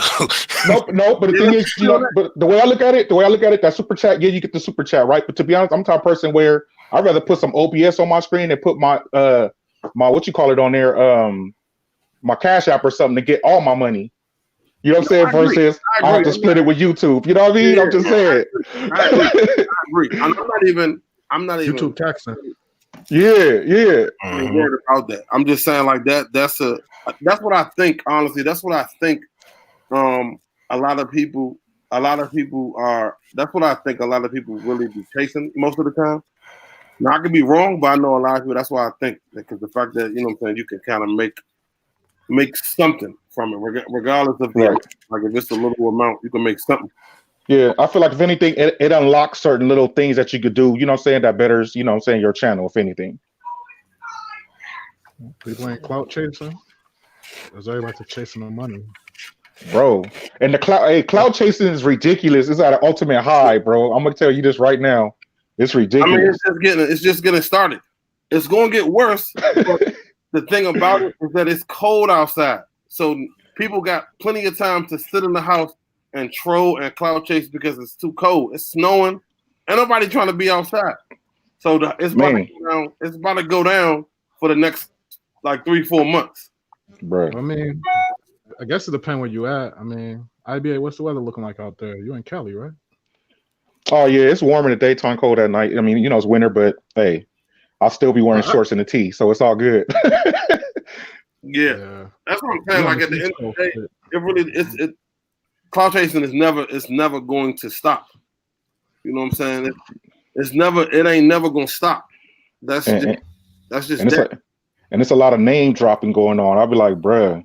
no, but the thing is, you know, but the way I look at it, that super chat, yeah, you get the super chat, right? But to be honest, I'm the type of person where I'd rather put some OBS on my screen and put my what you call it on there, my Cash App or something to get all my money. You know what I'm saying? Versus I have to split it with YouTube. You know what I mean? I'm just saying. I agree. I'm not even YouTube taxing. Yeah. I'm worried about that. I'm just saying like that. That's what I think. Honestly, that's what I think. A lot of people are. That's what I think. A lot of people really be chasing most of the time. Now I could be wrong, but I know a lot of people. That's why I think because the fact that you know what I'm saying, you can kind of make something from it, regardless of like if it's a little amount, you can make something. Yeah, I feel like if anything, it unlocks certain little things that you could do, you know what I'm saying, that betters, you know what I'm saying, your channel, if anything. People ain't clout chasing. There's everybody to chasing the money. Bro. And the cloud chasing is ridiculous. It's at an ultimate high, bro. I'm gonna tell you this right now. It's ridiculous. I mean, it's just getting started. It's gonna get worse. But the thing about it is that it's cold outside. So people got plenty of time to sit in the house and troll and cloud chase because it's too cold. It's snowing. Ain't nobody trying to be outside. So it's about to go down for the next like 3-4 months. Bro. I mean, I guess it depends where you at. I mean, IBA, what's the weather looking like out there? You in Cali, right? Oh yeah, it's warm in the daytime, cold at night. I mean, you know, it's winter, but hey, I'll still be wearing shorts and a tee, so it's all good. Yeah. That's what I'm saying. Like at the end of the day, it really cloud chasing is never going to stop. You know what I'm saying? It ain't never gonna stop. That's just that. And it's a lot of name dropping going on. I'll be like, bruh.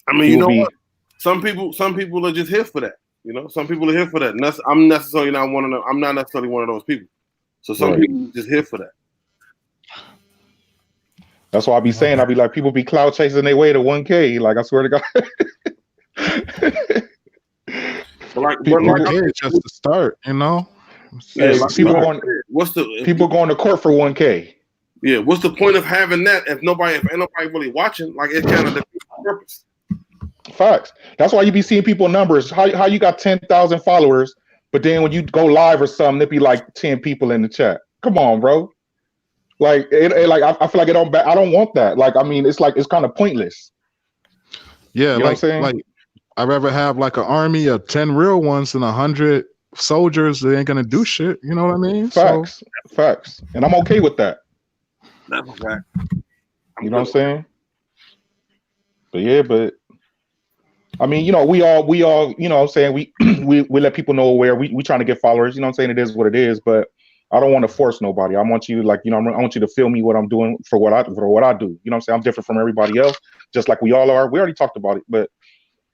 I mean, you know what? Some people are just here for that. You know, some people are here for that. And I'm not necessarily one of those people. So some people are just here for that. That's why I be saying, I be like, people be cloud chasing their way to 1K. Like, I swear to God. It's just the start, you know. Yeah, people going to court for 1K. Yeah, what's the point of having that if ain't nobody really watching? Like, it's kind of the purpose. Facts. That's why you be seeing people numbers. How you got 10,000 followers, but then when you go live or something, it be like 10 people in the chat. Come on, bro. Like, I feel like I don't want that. Like, I mean, it's kind of pointless. Yeah, you know what I'm saying? Like, I'd rather have like an army of 10 real ones than 100 soldiers that ain't gonna do shit. You know what I mean? Facts. And I'm okay with that. That's a fact. You know what I'm saying? But I mean, you know, we all, you know what I'm saying, we let people know where we trying to get followers, you know what I'm saying? It is what it is, but I don't want to force nobody. I want you, like, you know, I want you to feel me what I'm doing for what I do. You know what I'm saying? I'm different from everybody else, just like we all are. We already talked about it, but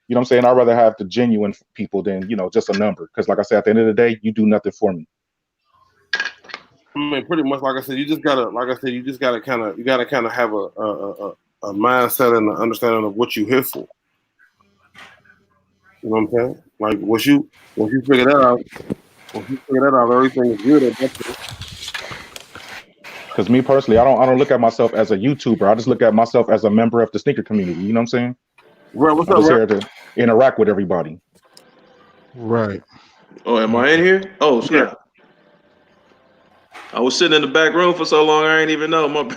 you know what I'm saying? I'd rather have the genuine people than, you know, just a number. Because like I said, at the end of the day, you do nothing for me. I mean, pretty much, like I said, you just gotta kind of have a mindset and an understanding of what you're here for. You know what I'm saying? Like, once you figure that out, everything is good. Because me personally, I don't look at myself as a YouTuber. I just look at myself as a member of the sneaker community. You know what I'm saying? Right. What's I'm up, just right? here to interact with everybody. Right. Oh, am I in here? Oh, snap. Yeah. I was sitting in the back room for so long, I ain't even know. What's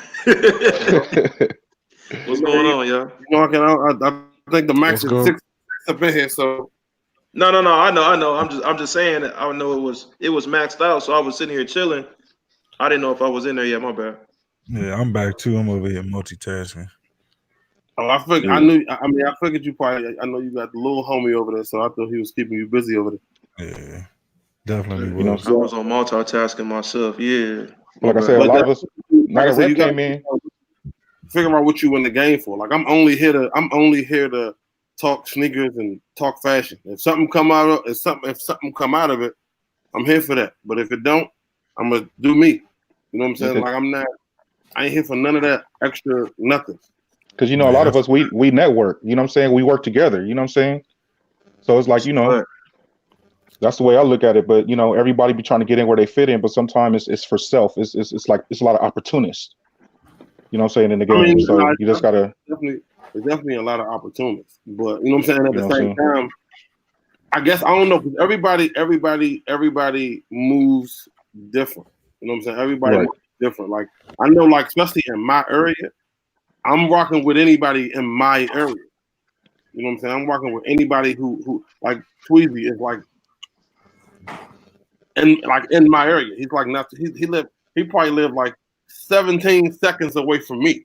going on, y'all? I think the max is 6 up in here, so. No. I know. I'm just saying that I know it was maxed out, so I was sitting here chilling. I didn't know if I was in there yet. My bad. Yeah, I'm back too. I'm over here multitasking. Oh, I figured. Yeah. I knew. I mean, I figured you probably. I know you got the little homie over there, so I thought he was keeping you busy over there. Yeah, definitely You know, was. I was on multitasking myself. Yeah. like I said, a But lot of us. Now like I that said, rep you got came in. figure out what you in the game for. Like I'm only here to talk sneakers and talk fashion. If something come out of it, I'm here for that. But if it don't, I'm gonna do me. You know what I'm saying? Okay. Like I ain't here for none of that extra nothing. Because, you know, a lot of us, we network. You know what I'm saying? We work together. You know what I'm saying? So it's like, you know, Right. that's the way I look at it. But, you know, everybody be trying to get in where they fit in. But sometimes it's for self. It's like it's a lot of opportunists. You know what I'm saying, in the game. I mean, So no, you just got to. there's definitely a lot of opportunities. But you know what I'm saying? At You know the what I'm same time, I guess I don't know, because everybody moves different. You know what I'm saying? Everybody Right. moves different. Like I know, like especially in my area, I'm rocking with anybody in my area. You know what I'm saying? I'm rocking with anybody who like Tweezy is like in my area. He's like not he probably lived like 17 seconds away from me.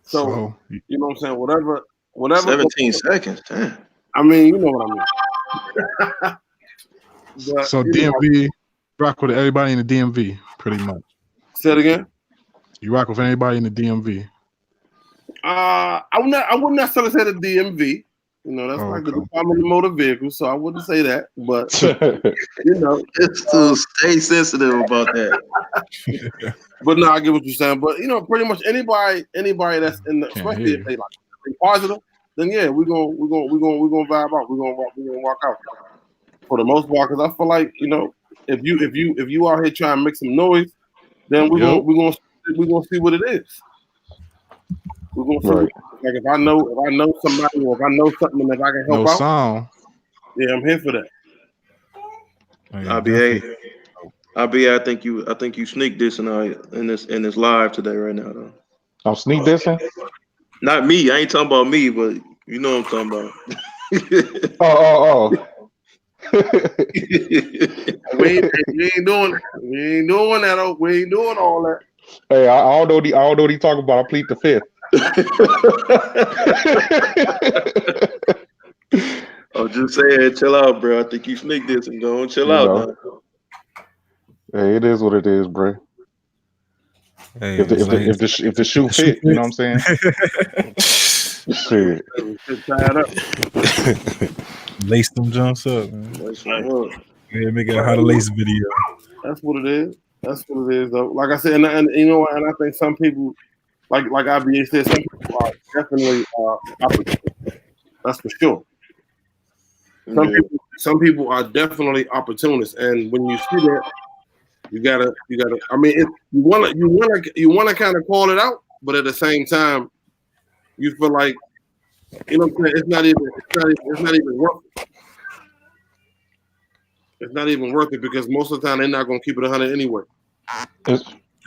So you know what I'm saying? Whatever 17 seconds. Damn. I mean, you know what I mean. But, So you know, DMV, rock with everybody in the DMV, pretty much. say it again. You rock with anybody in the DMV. I wouldn't necessarily say the DMV. You know, that's like the Department of Motor Vehicles, so I wouldn't say that. But you know, It's to stay sensitive about that. but no, I get what you're saying. But you know, pretty much anybody that's in the, especially if they like be positive, then yeah, we're gonna vibe out. We're gonna walk out for the most part, because I feel like, you know, if you out here trying to make some noise, then we're gonna see what it is. We're gonna see. Right. Like if I know somebody, or if I know something, and if I can help out, sound. yeah, I'm here for that. I think you sneak this in this live today right now though. I'm sneak dissing. Not me. I ain't talking about me, but you know what I'm talking about. Oh. we ain't doing that. We ain't doing all that. Hey, I don't know what he talking about. I plead the fifth. I'm just saying, chill out, bro. I think you sneak this and go and chill out. Hey, it is what it is, bro. Hey, if the shoe fit, you know what I'm saying? Shit. Lace them jumps up, man. Yeah, make a how to lace video. That's what it is. That's what it is, though. Like I said, and you know, and I think some people, like IBA said, some people are definitely opportunists. That's for sure. Some people are definitely opportunists, and when you see that, you gotta. I mean, you wanna kind of call it out, but at the same time, you feel like, you know what I'm saying, it's not even worth it. It's not even worth it, because most of the time they're not gonna keep it 100 anyway.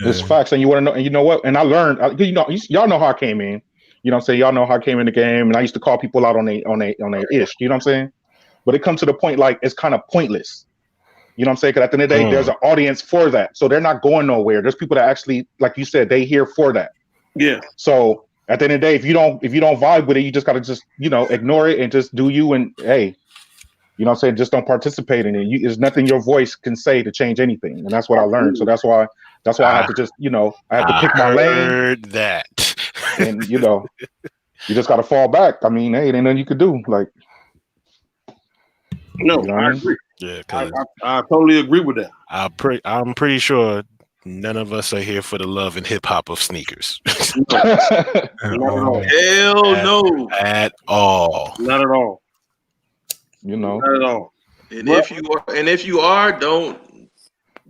It's facts, and you want to know, and you know what? And I learned, you know, y'all know how I came in. You know what I'm saying? Y'all know how I came in the game, and I used to call people out on a ish. You know what I'm saying? But it comes to the point, like, it's kind of pointless. You know what I'm saying? Because at the end of the day, there's an audience for that, so they're not going nowhere. There's people that actually, like you said, they here for that. Yeah. So at the end of the day, if you don't vibe with it, you just gotta just, you know, ignore it and just do you. And hey, you know what I'm saying? Just don't participate in it. There's nothing your voice can say to change anything, and that's what I learned. So that's why I have to just, you know, I have to pick my lane. Heard that. And you know, you just gotta fall back. I mean, hey, it ain't nothing you could do. Like, no, you know I agree. Yeah, I totally agree with that. I'm pretty sure none of us are here for the love and hip hop of sneakers. Not at all. Hell no. At all. Not at all. You know. Not at all. And if you are, don't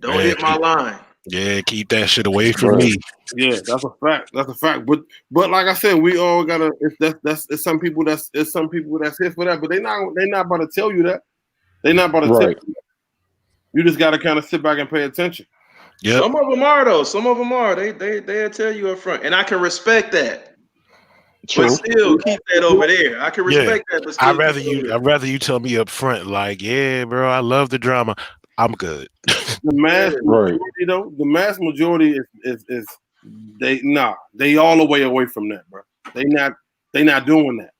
hit my line. Yeah, keep that shit away from me. Yeah, that's a fact. That's a fact. But like I said, we all gotta. It's some people that's here for that, but they're not about to tell you that. They're not about to tell you that. You just gotta kind of sit back and pay attention. Yeah. Some of them are though. Some of them are. They'll tell you up front, and I can respect that. True. But still, keep that over there. I can respect that. But still I'd rather you tell me up front, like, yeah, bro, I love the drama. I'm good. The mass majority, though, the mass majority is They all the way away from that, bro. They not doing that.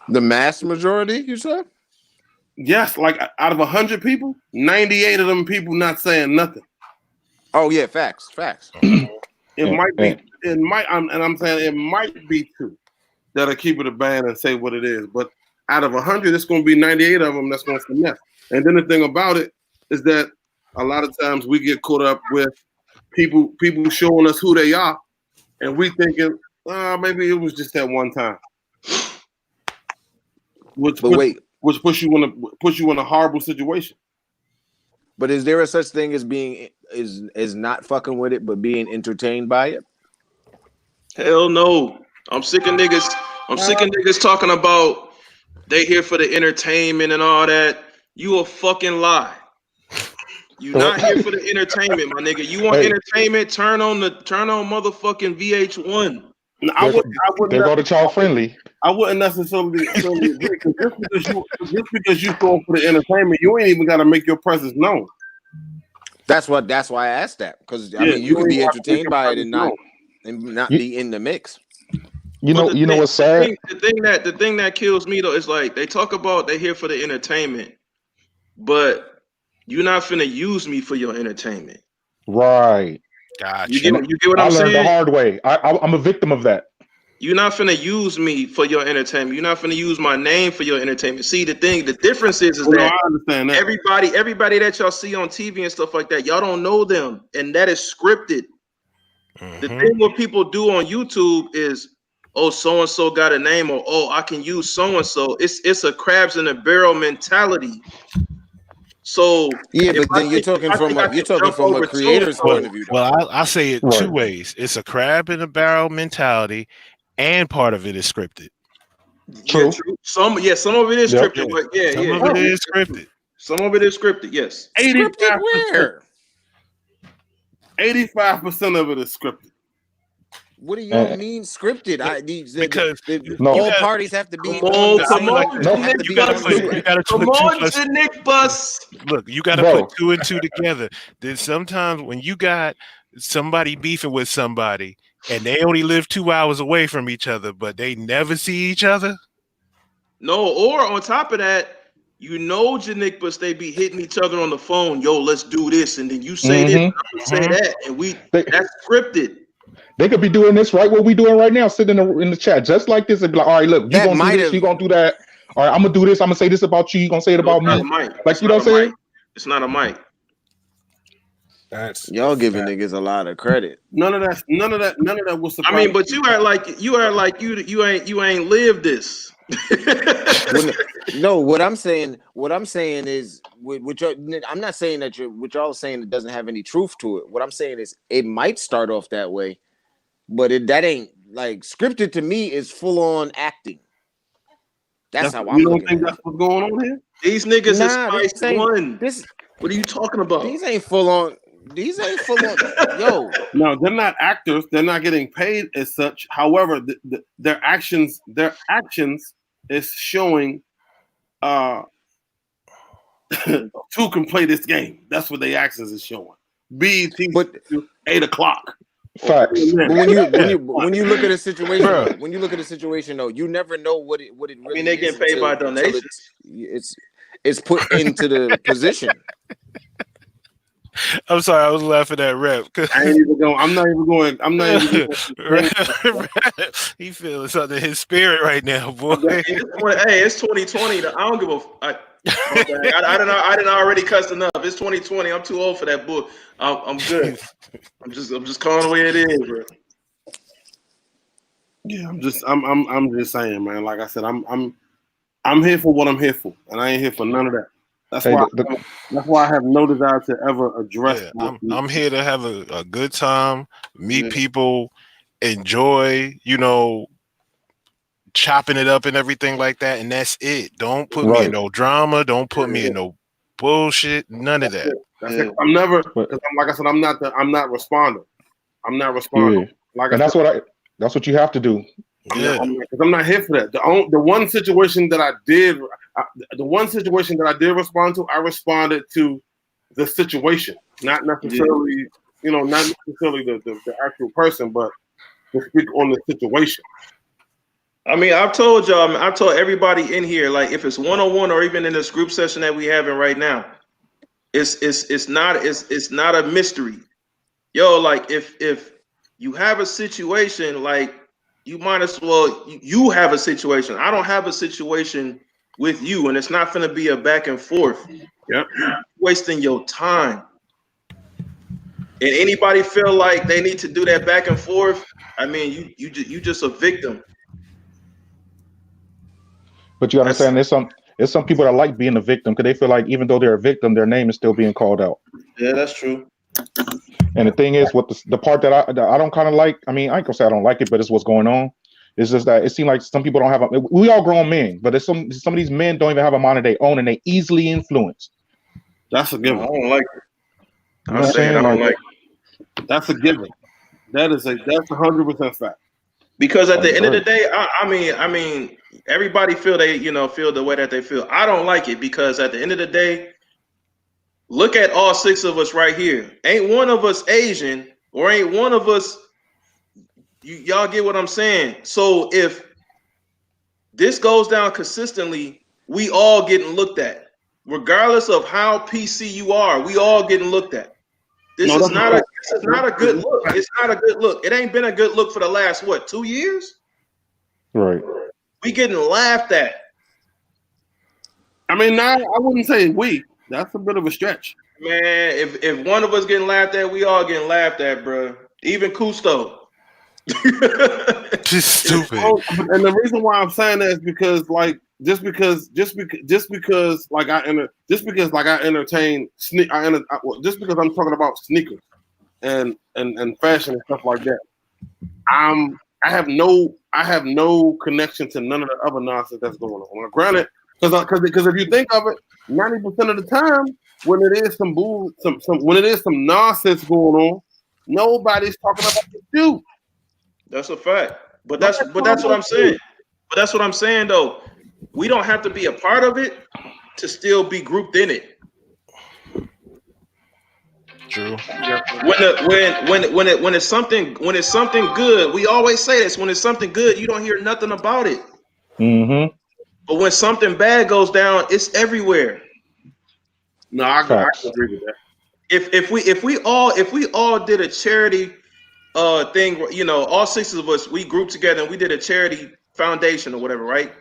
The mass majority, you said? Yes, like out of 100 people, 98 of them people not saying nothing. Oh yeah, facts. It might be. I'm saying it might be two that'll keep it a band and say what it is. But out of 100, it's going to be 98 of them that's going to finesse. And then the thing about it is that a lot of times we get caught up with people showing us who they are, and we thinking, maybe it was just that one time. Which puts you in a horrible situation. But is there a such thing as being is not fucking with it, but being entertained by it? Hell no. I'm sick of niggas. I'm sick of niggas talking about they here for the entertainment and all that. You a fucking lie. You not here for the entertainment, my nigga. You want entertainment? Turn on motherfucking VH1. I wouldn't go to child friendly. I wouldn't necessarily agree because just because you go for the entertainment, you ain't even got to make your presence known. That's why I asked that, because I mean you can be entertained by it and not be in the mix. You know what's sad? The thing that kills me though is like they talk about they here for the entertainment, but you're not finna use me for your entertainment. Right. Gotcha. You get what I'm saying? I learned the hard way. I'm a victim of that. You're not finna use me for your entertainment. You're not finna use my name for your entertainment. See, the difference is that I understand that everybody that y'all see on TV and stuff like that, y'all don't know them, and that is scripted. Mm-hmm. The thing what people do on YouTube is, oh, so and so got a name, or oh, I can use so and so. It's a crabs in a barrel mentality. So yeah, but then you're talking from a creator's point of view. Well, I say it two ways. It's a crab in a barrel mentality, and part of it is scripted. True. Yeah, true. Some of it is scripted, but some of it is scripted. Some of it is scripted. Yes. 85%. Where? 85% of it is scripted. What do you mean scripted? Because all parties have to be. Come on, Nick Bus. Look, you got to put two and two together. Then sometimes when you got somebody beefing with somebody and they only live 2 hours away from each other, but they never see each other. No, or on top of that, Janik Bus, they be hitting each other on the phone. Yo, let's do this, and then you say this, I say that, and that's scripted. They could be doing this right what we doing right now, sitting in the chat just like this and be like, all right, look, you gonna do this, you gonna do that. All right, I'm gonna do this, I'm gonna say this about you, you gonna say it about me. Like, you know what I'm saying? It's not a mic. That's y'all giving niggas a lot of credit. None of that was surprising. I mean, but you are like you ain't lived this. No, what I'm saying is, I'm not saying that what y'all saying it doesn't have any truth to it. What I'm saying is it might start off that way, but that ain't like scripted. To me is full on acting. That's how I'm. You don't think that's what's going on here? These niggas is Spice One. What are you talking about? These ain't full on. Yo. No, they're not actors. They're not getting paid as such. However, their actions is showing two can play this game. That's what their actions is showing. BET 8:00. Facts. But when you look at a situation, though, you never know what it really. I mean, they get paid by donations. It's put into the position. I'm sorry, I was laughing at Rep. I'm not even going. He feeling something in his spirit right now, boy. Hey, it's 2020. I don't give a. I didn't already cuss enough. It's 2020. I'm too old for that book. I'm good. I'm just calling the way it is, bro. Yeah, I'm just saying, man. Like I said, I'm here for what I'm here for, and I ain't here for none of that. That's why I have no desire to ever address. Yeah, I'm here to have a good time, meet people, enjoy, chopping it up and everything like that, and that's it. Don't put me in no drama. Don't put me in no bullshit. None of that. That's it. I'm never. Like I said, I'm not responding. I'm not responding. Yeah. That's what you have to do. Yeah, I'm not here for that. The one situation that I did respond to, I responded to the situation, not necessarily not necessarily the actual person, but to speak on the situation. I mean, I've told y'all, I've told everybody in here, like if it's 1-on-1 or even in this group session that we having right now, it's not a mystery. Yo, like if you have a situation, like you might as well you have a situation. I don't have a situation with you, and it's not gonna be a back and forth. Yep. Wasting your time. And anybody feel like they need to do that back and forth, I mean, you just a victim. But you understand, there's some people that like being a victim because they feel like even though they're a victim, their name is still being called out. Yeah, that's true. And the thing is, what the part that I don't kind of like, I mean, I ain't gonna say I don't like it, but it's what's going on. It's just that it seems like some people don't have we all grown men, but some of these men don't even have a mind of their own, and they easily influenced. That's a given. I don't like it. You know what I'm saying? I don't like it. That's a given. That's 100% fact. Because at the end of the day, I mean, everybody feel the way that they feel. I don't like it because at the end of the day, look at all 6 of us right here. Ain't one of us Asian or ain't one of us. Y'all get what I'm saying? So if this goes down consistently, we all getting looked at, regardless of how PC you are. We all getting looked at. This is not a good look. It's not a good look. It ain't been a good look for the last 2 years? Right. We getting laughed at. I mean, now I wouldn't say we. That's a bit of a stretch. Man, if one of us getting laughed at, we all getting laughed at, bro. Even Cousteau. Just stupid. And the reason why I'm saying that is because, like, just because like I entertain just because I'm talking about sneakers and fashion and stuff like that. I have no connection to none of the other nonsense that's going on. Now, granted, because if you think of it, 90% of the time when it is some nonsense going on, nobody's talking about the shoe. That's a fact. But that's what I'm saying. But that's what I'm saying though. We don't have to be a part of it to still be grouped in it. True. When it's something good, we always say this. When it's something good, you don't hear nothing about it. Mm-hmm. But when something bad goes down, it's everywhere. No, I agree with that. If we all did a charity thing, all 6 of us, we grouped together and we did a charity foundation or whatever, right?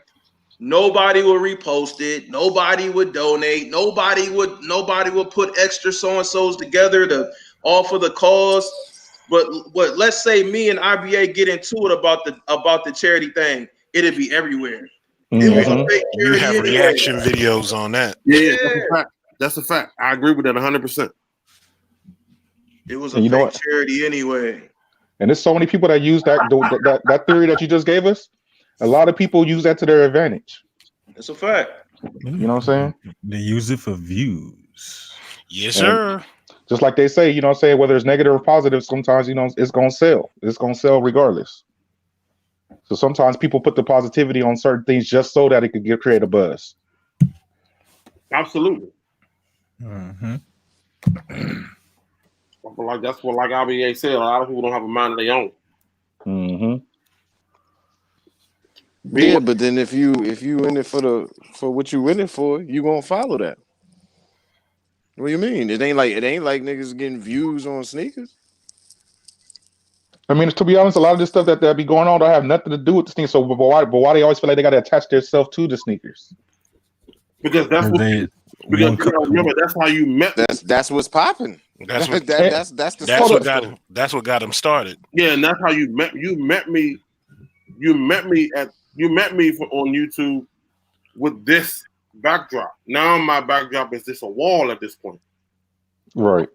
Nobody would repost it. Nobody would donate. Nobody would put extra so-and-sos together to offer the cause. But let's say me and IBA get into it about the charity thing, it'd be everywhere. Mm-hmm. It was a fake You charity have anyway. reaction videos on that. Yeah, that's a fact. I agree with that 100%. It was a fake charity anyway. And there's so many people that use that theory that you just gave us. A lot of people use that to their advantage. It's a fact. You know what I'm saying? They use it for views. Yes, sir. Just like they say, whether it's negative or positive, sometimes, it's going to sell. It's going to sell regardless. So sometimes people put the positivity on certain things just so that it could create a buzz. Absolutely. Mm-hmm. Like that's what, like IBA said, a lot of people don't have a mind of their own. Mm-hmm. Yeah, but then if you in it for what you in it for, you gonna follow that. What do you mean? It ain't like niggas getting views on sneakers. I mean, to be honest, a lot of this stuff that be going on don't have nothing to do with the sneakers. So, but why they always feel like they got to attach themselves to the sneakers? Because that's what. Remember, that's how you met. That's what's popping. That's what that's what got them started. Yeah, and that's how you met. You met me on YouTube with this backdrop. Now my backdrop is just a wall at this point. Right.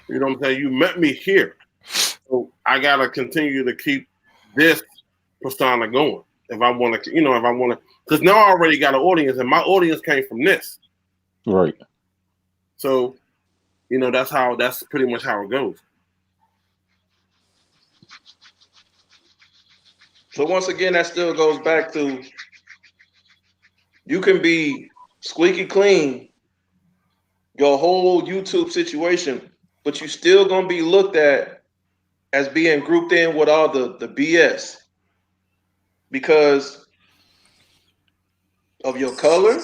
You know what I'm saying? You met me here. So I gotta continue to keep this persona going. If I want to, because now I already got an audience, and my audience came from this. Right. So, that's pretty much how it goes. So once again, that still goes back to you can be squeaky clean your whole YouTube situation, but you still gonna be looked at as being grouped in with all the BS because of your color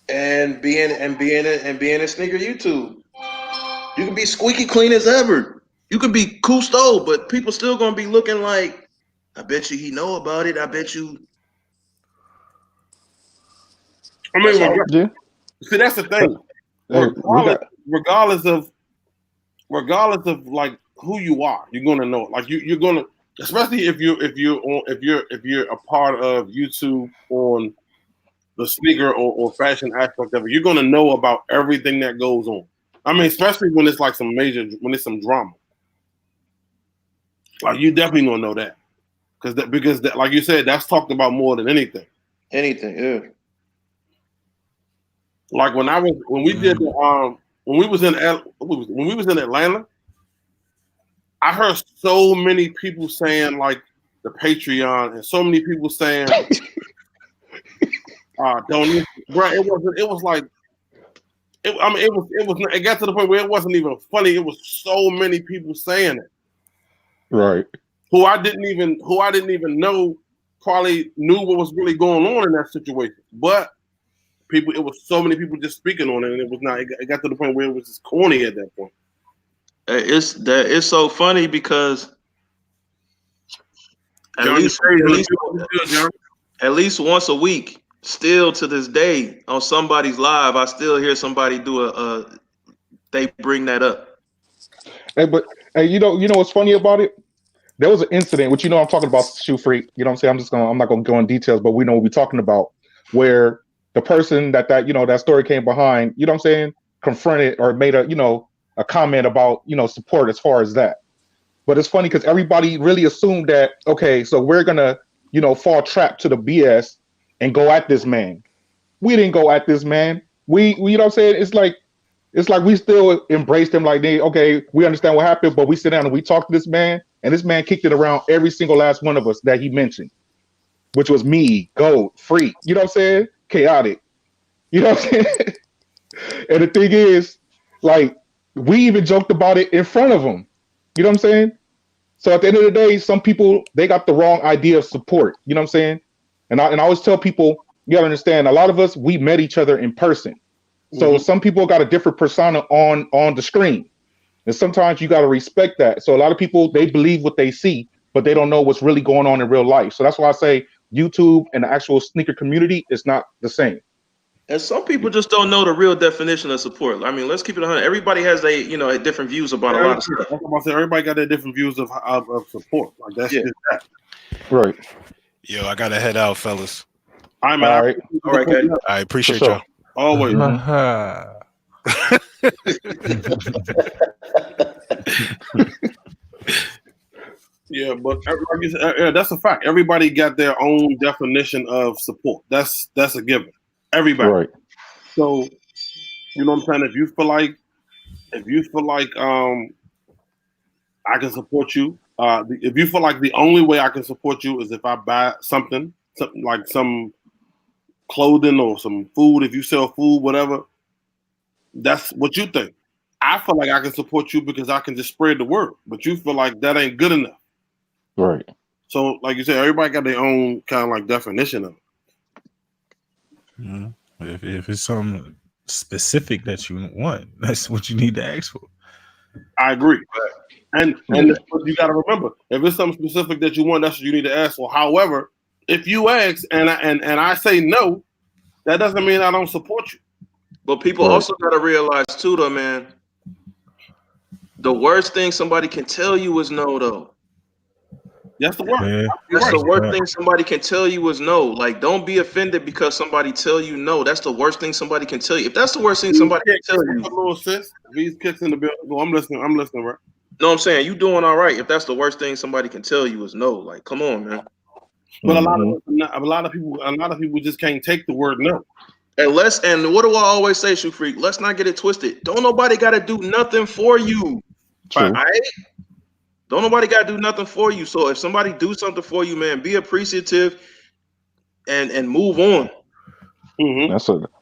and being in sneaker YouTube. You can be squeaky clean as ever. You could be Cousteau, but people still gonna be looking like, I bet you he know about it. I bet you. I mean, Yeah. see, that's the thing. Hey, Regardless of like who you are, you're gonna know. Like you're gonna, especially if you're a part of YouTube on the sneaker or fashion aspect of it, you're gonna know about everything that goes on. I mean, especially when it's like some drama. Like you definitely gonna know that because like you said, that's talked about more than anything. Anything, yeah. Like when we was in Atlanta, I heard so many people saying like the Patreon and so many people saying don't, bro. It was like it got to the point where it wasn't even funny. It was so many people saying it. Right. Who I didn't even know probably knew what was really going on in that situation. But people, it was so many people just speaking on it, and it was not. It got to the point where it was just corny at that point. It's so funny because at least once a week, still to this day, on somebody's live, I still hear somebody do they bring that up. Hey, you know what's funny about it? There was an incident, which I'm talking about Shoe Freak. You know what I'm saying? I'm not gonna go in details, but we know what we're talking about, where the person that story came behind, you know what I'm saying, confronted or made a comment about, support as far as that. But it's funny because everybody really assumed that, okay, so we're gonna, fall trap to the BS and go at this man. We didn't go at this man. We you know what I'm saying? It's like we still embraced him like, okay, we understand what happened, but we sit down and we talk to this man, and this man kicked it around every single last one of us that he mentioned, which was me, Gold, Freak, you know what I'm saying? Chaotic. You know what I'm saying? And the thing is, like, we even joked about it in front of him. You know what I'm saying? So at the end of the day, some people, they got the wrong idea of support. You know what I'm saying? And I always tell people, you gotta understand, a lot of us, we met each other in person. So some people got a different persona on the screen. And sometimes you got to respect that. So a lot of people, they believe what they see, but they don't know what's really going on in real life. So that's why I say YouTube and the actual sneaker community is not the same. And some people just don't know the real definition of support. I mean, let's keep it 100. Everybody has a different views about a lot of stuff. That's what I say. Everybody got their different views of support. Like that's just that. Right. Yo, I gotta head out, fellas. All right. All right, okay. I appreciate y'all. Always. Yeah, but that's a fact. Everybody got their own definition of support. That's a given. Everybody. Right. So, you know what I'm saying? If you feel like I can support you, if you feel like the only way I can support you is if I buy something like some clothing or some food, if you sell food, whatever, that's what you think. I feel like I can support you because I can just spread the word, but you feel like that ain't good enough. Right. So, like you said, everybody got their own kind of like definition of it. If it's something specific that you want, that's what you need to ask for. I agree. And you got to remember, if it's something specific that you want, that's what you need to ask for. However, if you ask and I say no, that doesn't mean I don't support you. But people also got to realize too, though, man, the worst thing somebody can tell you is no, though. That's the worst. Yeah. That's the worst thing somebody can tell you is no. Like, don't be offended because somebody tell you no. That's the worst thing somebody can tell you. If that's the worst thing somebody can tell you, little sis, these kicks in the building. Well, I'm listening, right? No, I'm saying you doing all right. If that's the worst thing somebody can tell you is no. Like, come on, man. But a lot of people just can't take the word no. And what do I always say, Shoe Freak? Let's not get it twisted. Don't nobody got to do nothing for you. True. All right? Don't nobody got to do nothing for you. So if somebody do something for you, man, be appreciative and move on. Mm-hmm.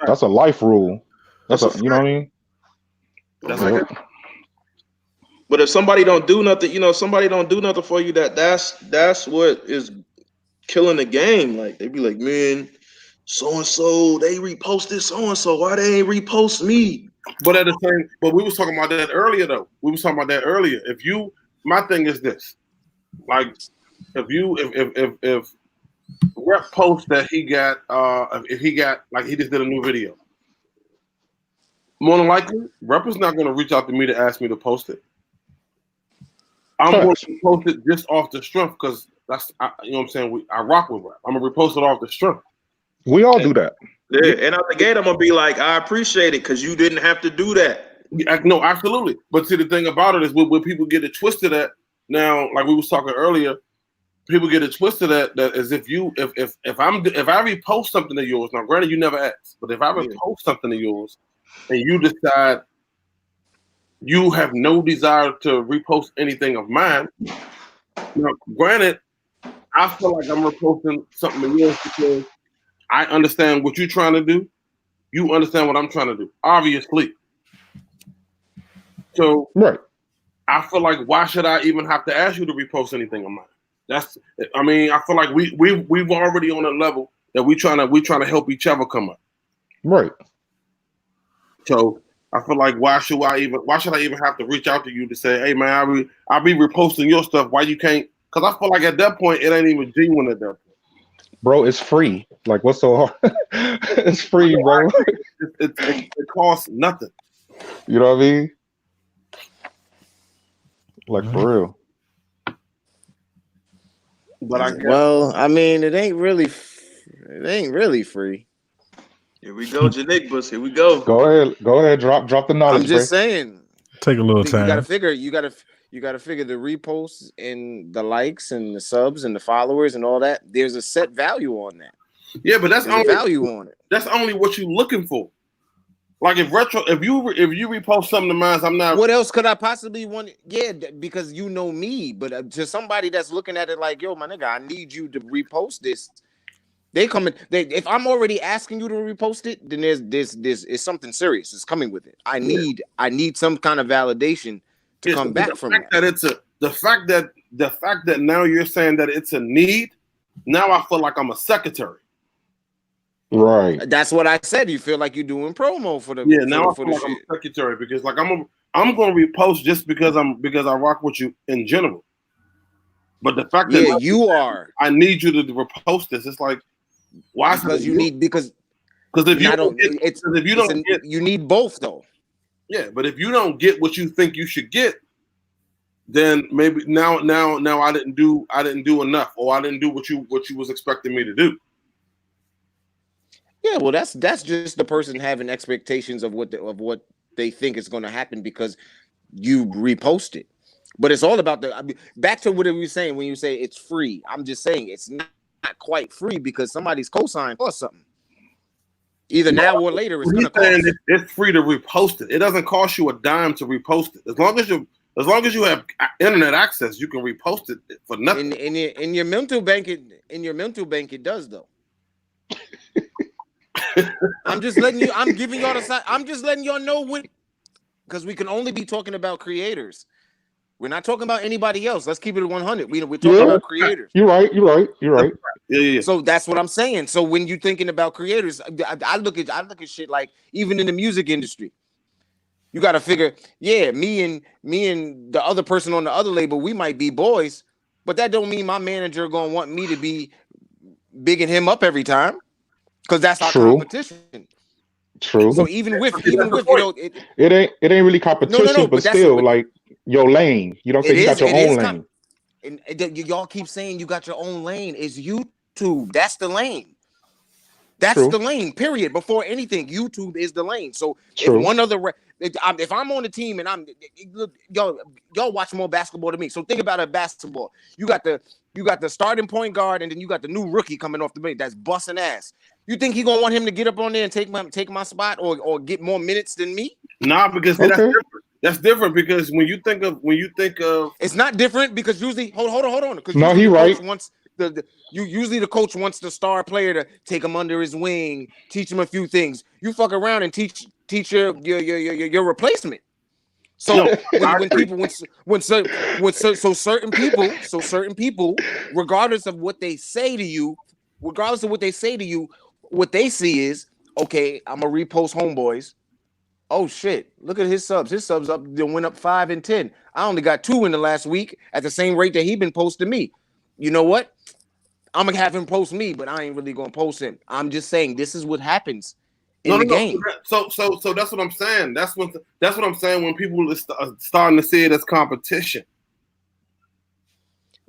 That's a life rule. You know what I mean? That's like that. But if somebody don't do nothing, somebody don't do nothing for you, that's what is killing the game. Like they be like, man, so and so they reposted so and so. Why they ain't repost me? But but we was talking about that earlier though. My thing is this, like, if Rep posts that he got, if he got, like, he just did a new video, more than likely, Rep is not going to reach out to me to ask me to post it. I'm going to post it just off the strength because that's, you know what I'm saying. I rock with Rep. I'm gonna repost it off the strength. We all do that. Yeah, and out the gate, I'm gonna be like, I appreciate it because you didn't have to do that. No, absolutely. But see, the thing about it is, when people get it twisted at now, like we was talking earlier, people get it twisted at that as if I repost something of yours. Now, granted, you never asked, but if I repost something of yours and you decide you have no desire to repost anything of mine, now, granted, I feel like I'm reposting something of yours because I understand what you're trying to do. You understand what I'm trying to do, obviously. So, right. I feel like, why should I even have to ask you to repost anything of mine? I feel like we've already on a level that we trying to help each other come up. Right. So I feel like, why should I even have to reach out to you to say, hey man, I'll be reposting your stuff. Why you can't? Because I feel like at that point it ain't even genuine at that point. Bro, it's free. Like, what's so hard? It's free, bro. It costs nothing. You know what I mean? Like, for real. But it ain't really free. Here we go, Janigbus. Here we go. Go ahead. Drop the knowledge. I'm just saying. Take a little time. You gotta figure the reposts and the likes and the subs and the followers and all that. There's a set value on that. Yeah, but that's only value on it. That's only what you're looking for. Like, if you repost something of mine, I'm not. What else could I possibly want? Yeah, because you know me. But to somebody that's looking at it like, yo, my nigga, I need you to repost this. They come in. If I'm already asking you to repost it, then there's something serious. It's coming with it. I need some kind of validation to come back from that. The fact that now you're saying that it's a need. Now I feel like I'm a secretary. Right. That's what I said. You feel like you're doing promo for the now I feel like I'm a secretary because like I'm going to repost just because I rock with you in general. But the fact that you are, I need you to repost this. It's like, why? Because you need because if you don't get, you need both though. Yeah, but if you don't get what you think you should get, then maybe now I didn't do enough, or I didn't do what you was expecting me to do. Yeah, well, that's just the person having expectations of what they think is going to happen because you repost it. But it's all about back to what we were saying when you say it's free. I'm just saying it's not quite free because somebody's cosign or something. Either now or later, it's going to cost. It's free to repost it. It doesn't cost you a dime to repost it. As long as you have internet access, you can repost it for nothing. In your mental bank, it does though. I'm just letting you. I'm giving y'all the side. I'm just letting y'all know what, because we can only be talking about creators. We're not talking about anybody else. Let's keep it at 100. We're talking about creators. You're right. Yeah. So that's what I'm saying. So when you're thinking about creators, I look at shit like even in the music industry. You got to figure, me and the other person on the other label, we might be boys, but that don't mean my manager gonna want me to be bigging him up every time, because that's our competition. True. So even with you know, it ain't really competition, no, but still like your lane. You don't say you got your own lane. And y'all keep saying you got your own lane. It's YouTube. That's the lane. That's the lane. Period. Before anything, YouTube is the lane. So if I'm on the team and y'all watch more basketball than me. So think about a basketball. You got the starting point guard, and then you got the new rookie coming off the bench that's busting ass. You think he gonna want him to get up on there and take my spot or get more minutes than me? Nah, because that's different. That's different because when you think of it's not different because usually hold on. No, he right. Usually the coach wants the star player to take him under his wing, teach him a few things. You fuck around and teach your replacement. So when people certain people, regardless of what they say to you, what they see is, okay, I'm gonna repost Homeboys. Oh shit! Look at his subs. His subs up went up 5 and 10. I only got 2 in the last week at the same rate that he been posting me. You know what? I'm gonna have him post me, but I ain't really gonna post him. I'm just saying this is what happens in the game. So that's what I'm saying. That's what I'm saying when people are starting to see it as competition.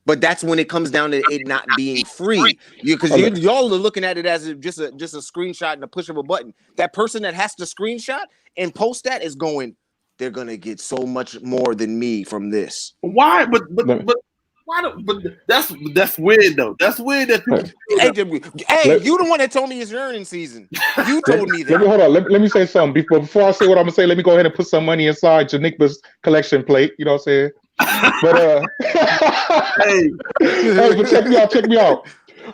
But that's when it comes down to it not being free. Because y'all are looking at it as just a screenshot and a push of a button. That person that has to screenshot and post that is going, they're gonna get so much more than me from this. Why? But why? But that's weird though. That's weird that people. Hey, you the one that told me it's earning season. You told me that. Hold on. Let me say something before I say what I'm gonna say. Let me go ahead and put some money inside Janikba's collection plate. You know what I'm saying? But hey, but check me out.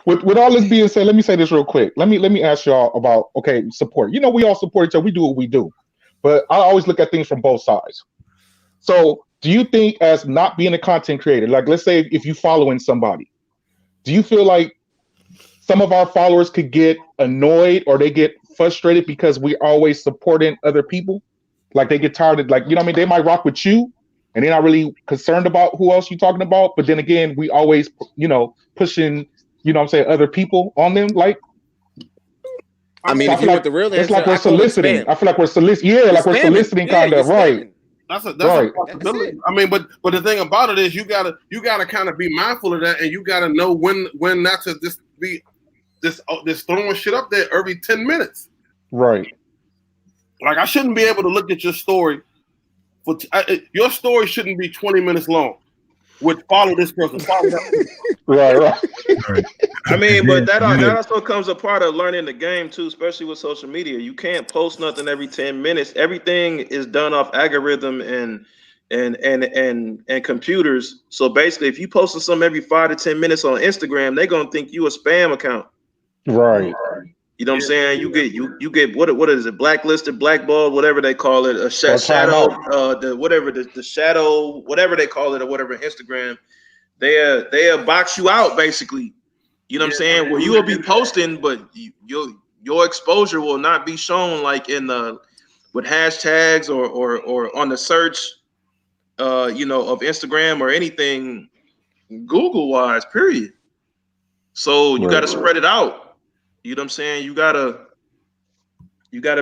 With all this being said, let me say this real quick. Let me ask y'all about support. You know, we all support each other. We do what we do, but I always look at things from both sides. So, do you think, as not being a content creator, like let's say if you following somebody, do you feel like some of our followers could get annoyed or they get frustrated because we always supporting other people? Like they get tired of, like, you know what I mean? They might rock with you and they're not really concerned about who else you're talking about. But then again, we always, pushing, other people on them. Like, I mean, so if you want the real answer, it's like we're soliciting. I feel like we're soliciting. Yeah, like we're soliciting, kind of, right? That's a possibility. I mean, but the thing about it is you gotta kind of be mindful of that, and you gotta know when not to just be this throwing shit up there every 10 minutes. Right. Like I shouldn't be able to look at your story your story shouldn't be 20 minutes long. Follow this person, follow that. Right. I mean, but that also comes a part of learning the game too, especially with social media. You can't post nothing every 10 minutes. Everything is done off algorithm and computers. So basically, if you posting something every 5 to 10 minutes on Instagram, they're gonna think you a spam account. Right. You know what I'm saying? You get what is it? Blacklisted, blackballed, whatever they call it, a shadow, the shadow, whatever they call it, or whatever Instagram. They'll box you out basically. You know what I'm saying? Well, you will be posting, but your exposure will not be shown like with hashtags or on the search, of Instagram or anything Google wise. Period. So you got to spread it out. You know what I'm saying? You gotta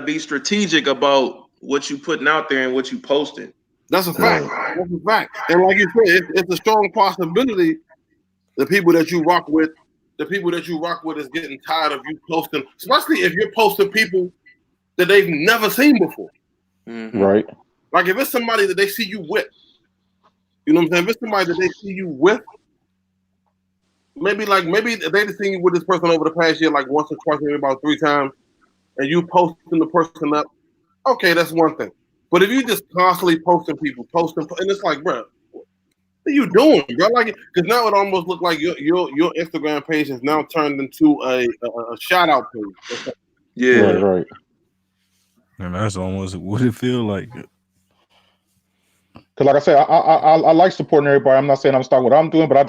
be strategic about what you putting out there and what you posting. That's a fact. That's a fact. And like you said, it's a strong possibility the people that you rock with is getting tired of you posting, especially if you're posting people that they've never seen before. Mm-hmm. Right. Like if it's somebody that they see you with, you know what I'm saying? If it's somebody that they see you with, maybe they've seen you with this person over the past year like once or twice, maybe about 3 times, and you posting the person up. Okay, that's one thing. But if you just constantly posting, and it's like, bro, what are you doing, bro? Like, because now it almost looks like your Instagram page has now turned into a shout out page. Yeah, right. And that's almost what it feel like. Because like I said, I like supporting everybody. I'm not saying I'm starting what I'm doing, but I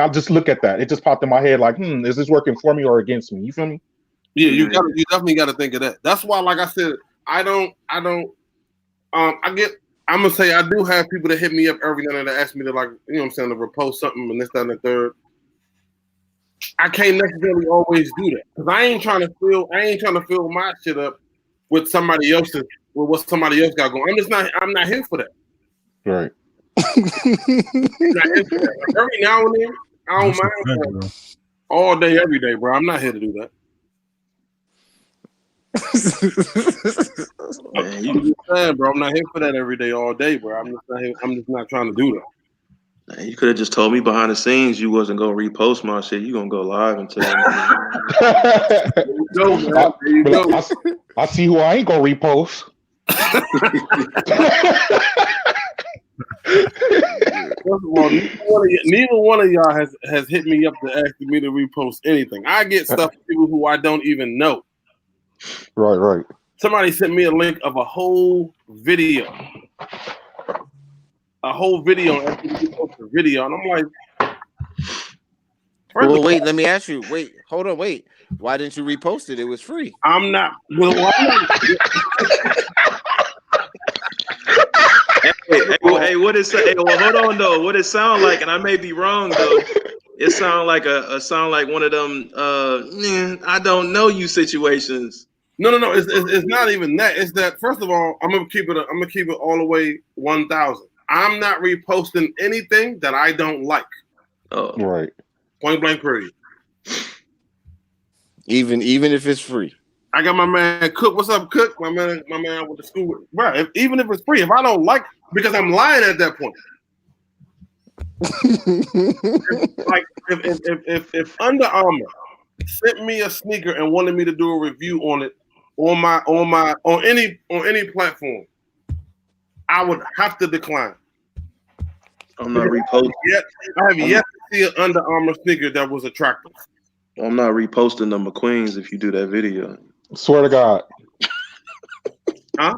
just look at that. It just popped in my head like, is this working for me or against me? You feel me? Yeah, you definitely got to think of that. That's why, like I said, I'm gonna say I do have people that hit me up every now and then to ask me to, like, you know what I'm saying, to repost something and this, that, and the third. I can't necessarily always do that because I ain't trying to fill my shit up with somebody else's, with what somebody else got going. I'm not here for that. Right. Every now and then, I don't mind. All day, every day, bro. I'm not here to do that. Man, you just saying, bro. I'm not here for that every day, all day, bro. I'm just not trying to do that. Man, you could have just told me behind the scenes you wasn't gonna repost my shit. You gonna go live and tell me. There you go, man. There you go. I see who I ain't gonna repost. First of all, neither one of y'all has hit me up to ask me to repost anything. I get stuff from people who I don't even know. Right. Somebody sent me a link of a whole video a whole video after you post the video, and I'm like, Well, wait, let me ask you. Wait, hold on, wait. Why didn't you repost it? It was free. I'm not. Well, Hey, what is? Hey, well, hold on though. What it sound like? And I may be wrong though. It sound like one of them. I don't know you situations. No. It's not even that. It's that first of all, I'm gonna keep it all the way 1,000. I'm not reposting anything that I don't like. Oh, Right. Point blank period. Even if it's free. I got my man Cook. What's up, Cook? My man with the school. Right. Even if it's free, if I don't like, because I'm lying at that point. Like if Under Armour sent me a sneaker and wanted me to do a review on it on any platform, I would have to decline. I'm not reposting. I have yet to see an Under Armour sneaker that was attractive. I'm not reposting the McQueens if you do that video. Swear to God. Huh?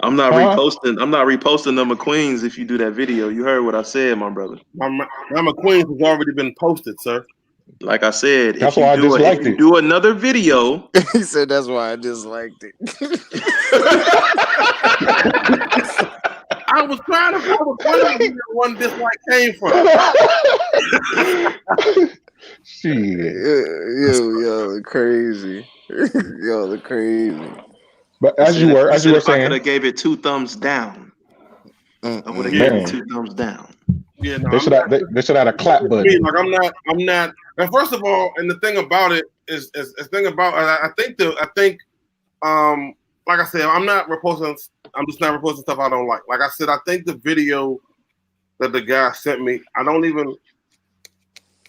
I'm not reposting. I'm not reposting the McQueens if you do that video. You heard what I said, my brother. My McQueen has already been posted, sir. Like I said, That's why I disliked it. Do another video. He said that's why I disliked it. I was wondering where one dislike came from. Shit. Yo, crazy. Yo, the crazy. But as you were I could saying, have gave it 2 thumbs down. I would have Yeah. gave it 2 thumbs down. Yeah, no, they should have a clap button. Like I'm not. And first of all, and the thing about it is I think like I said, I'm just not reposting stuff I don't like. Like I said, I think the video that the guy sent me, I don't even,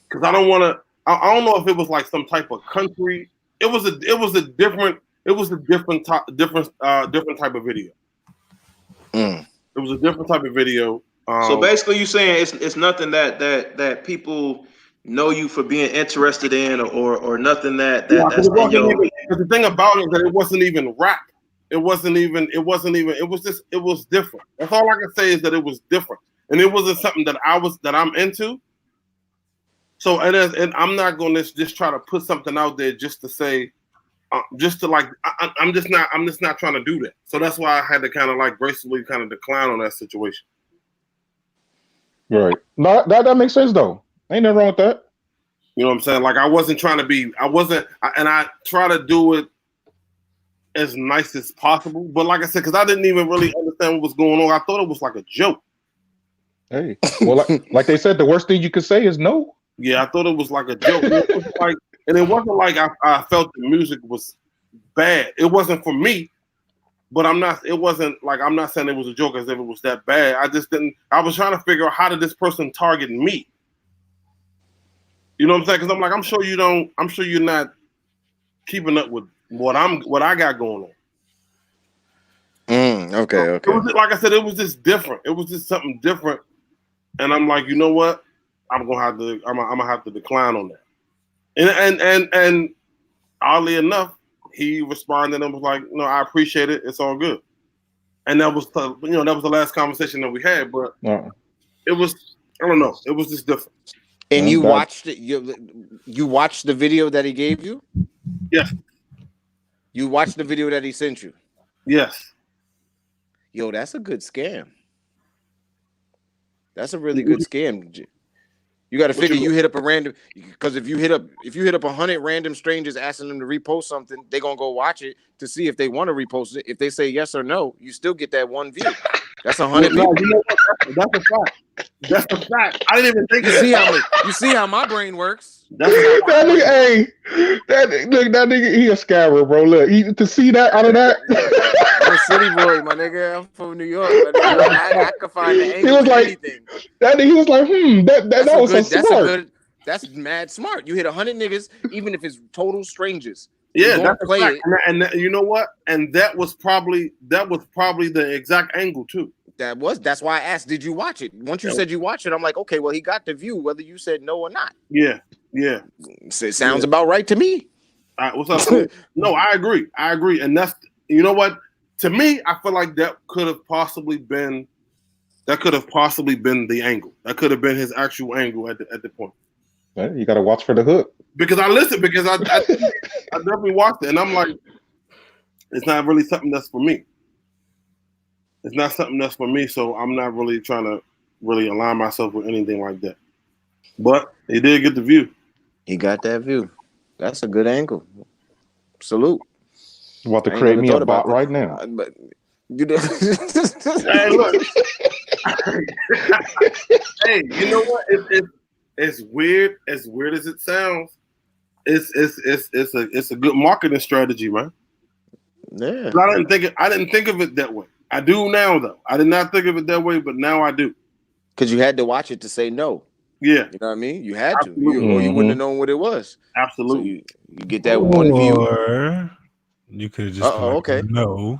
because I don't want to. I don't know if it was like some type of country. It was a different type of video. It was a different type of video. So basically, you're saying it's nothing that people know you for being interested in, or nothing that's the thing about it is that it wasn't even rap. It was different. That's all I can say is that it was different, and it wasn't something that I'm into. So and I'm not going to just try to put something out there just to say, just to like, I'm just not trying to do that. So that's why I had to kind of like gracefully kind of decline on that situation. Right. No, that makes sense though. Ain't nothing wrong with that. You know what I'm saying? Like I try to do it as nice as possible. But like I said, because I didn't even really understand what was going on. I thought it was like a joke. Hey, well, like they said, the worst thing you could say is no. Yeah, I thought it was like a joke. And it wasn't like I felt the music was bad. It wasn't for me, but it wasn't like, I'm not saying it was a joke as if it was that bad. I was trying to figure out, how did this person target me? You know what I'm saying? Because I'm like, I'm sure you're not keeping up with what I got going on. Okay. It was, like I said, it was just different. It was just something different. And I'm like, you know what? I'm gonna have to decline on that. And oddly enough, he responded and was like, "No, I appreciate it. It's all good." And that was the last conversation that we had. But it was, I don't know, it was just different. And you watched it. You watched the video that he gave you? Yes. You watched the video that he sent you? Yes. Yo, that's a good scam. That's a really good scam. You got to figure you hit up a random, because if you hit up 100 random strangers asking them to repost something, they're gonna go watch it to see if they want to repost it. If they say yes or no, you still get that one view. That's 100 people. You know what? That's a fact. That's a fact. I didn't even think of that. You see how my brain works. That nigga, he a scammer, bro. Look, to see that out of that. I'm a city boy, my nigga. I'm from New York. I could find the angle. He was like, anything. He was like, that was so smart. That's mad smart. You hit 100 niggas, even if it's total strangers. Yeah, that's play it. And you know what? And that was probably the exact angle too. That's why I asked, did you watch it? Once you said you watched it, I'm like, okay, well, he got the view, whether you said no or not. Yeah. It sounds about right to me. What's up? No, I agree. And that's, you know what? To me, I feel like that could have possibly been That could have possibly been the angle. That could have been his actual angle at the point. Well, you got to watch for the hook. Because I listened, because I definitely watched it, and I'm like, it's not really something that's for me. It's not something that's for me, so I'm not really trying to really align myself with anything like that. But he did get the view. He got that view. That's a good angle. Salute. I'm about to I ain't create never me thought a bot about right now. But you know, Hey, look. Hey, you know what? It's weird. As weird as it sounds, it's a good marketing strategy, man. yeah. I didn't think of it that way. I do now, though. I did not think of it that way, but now I do. Because you had to watch it to say no. Yeah, You know what I mean? You had to, Absolutely. or you wouldn't have known what it was. So absolutely. you get that one view. Or you could have just been like, okay. no.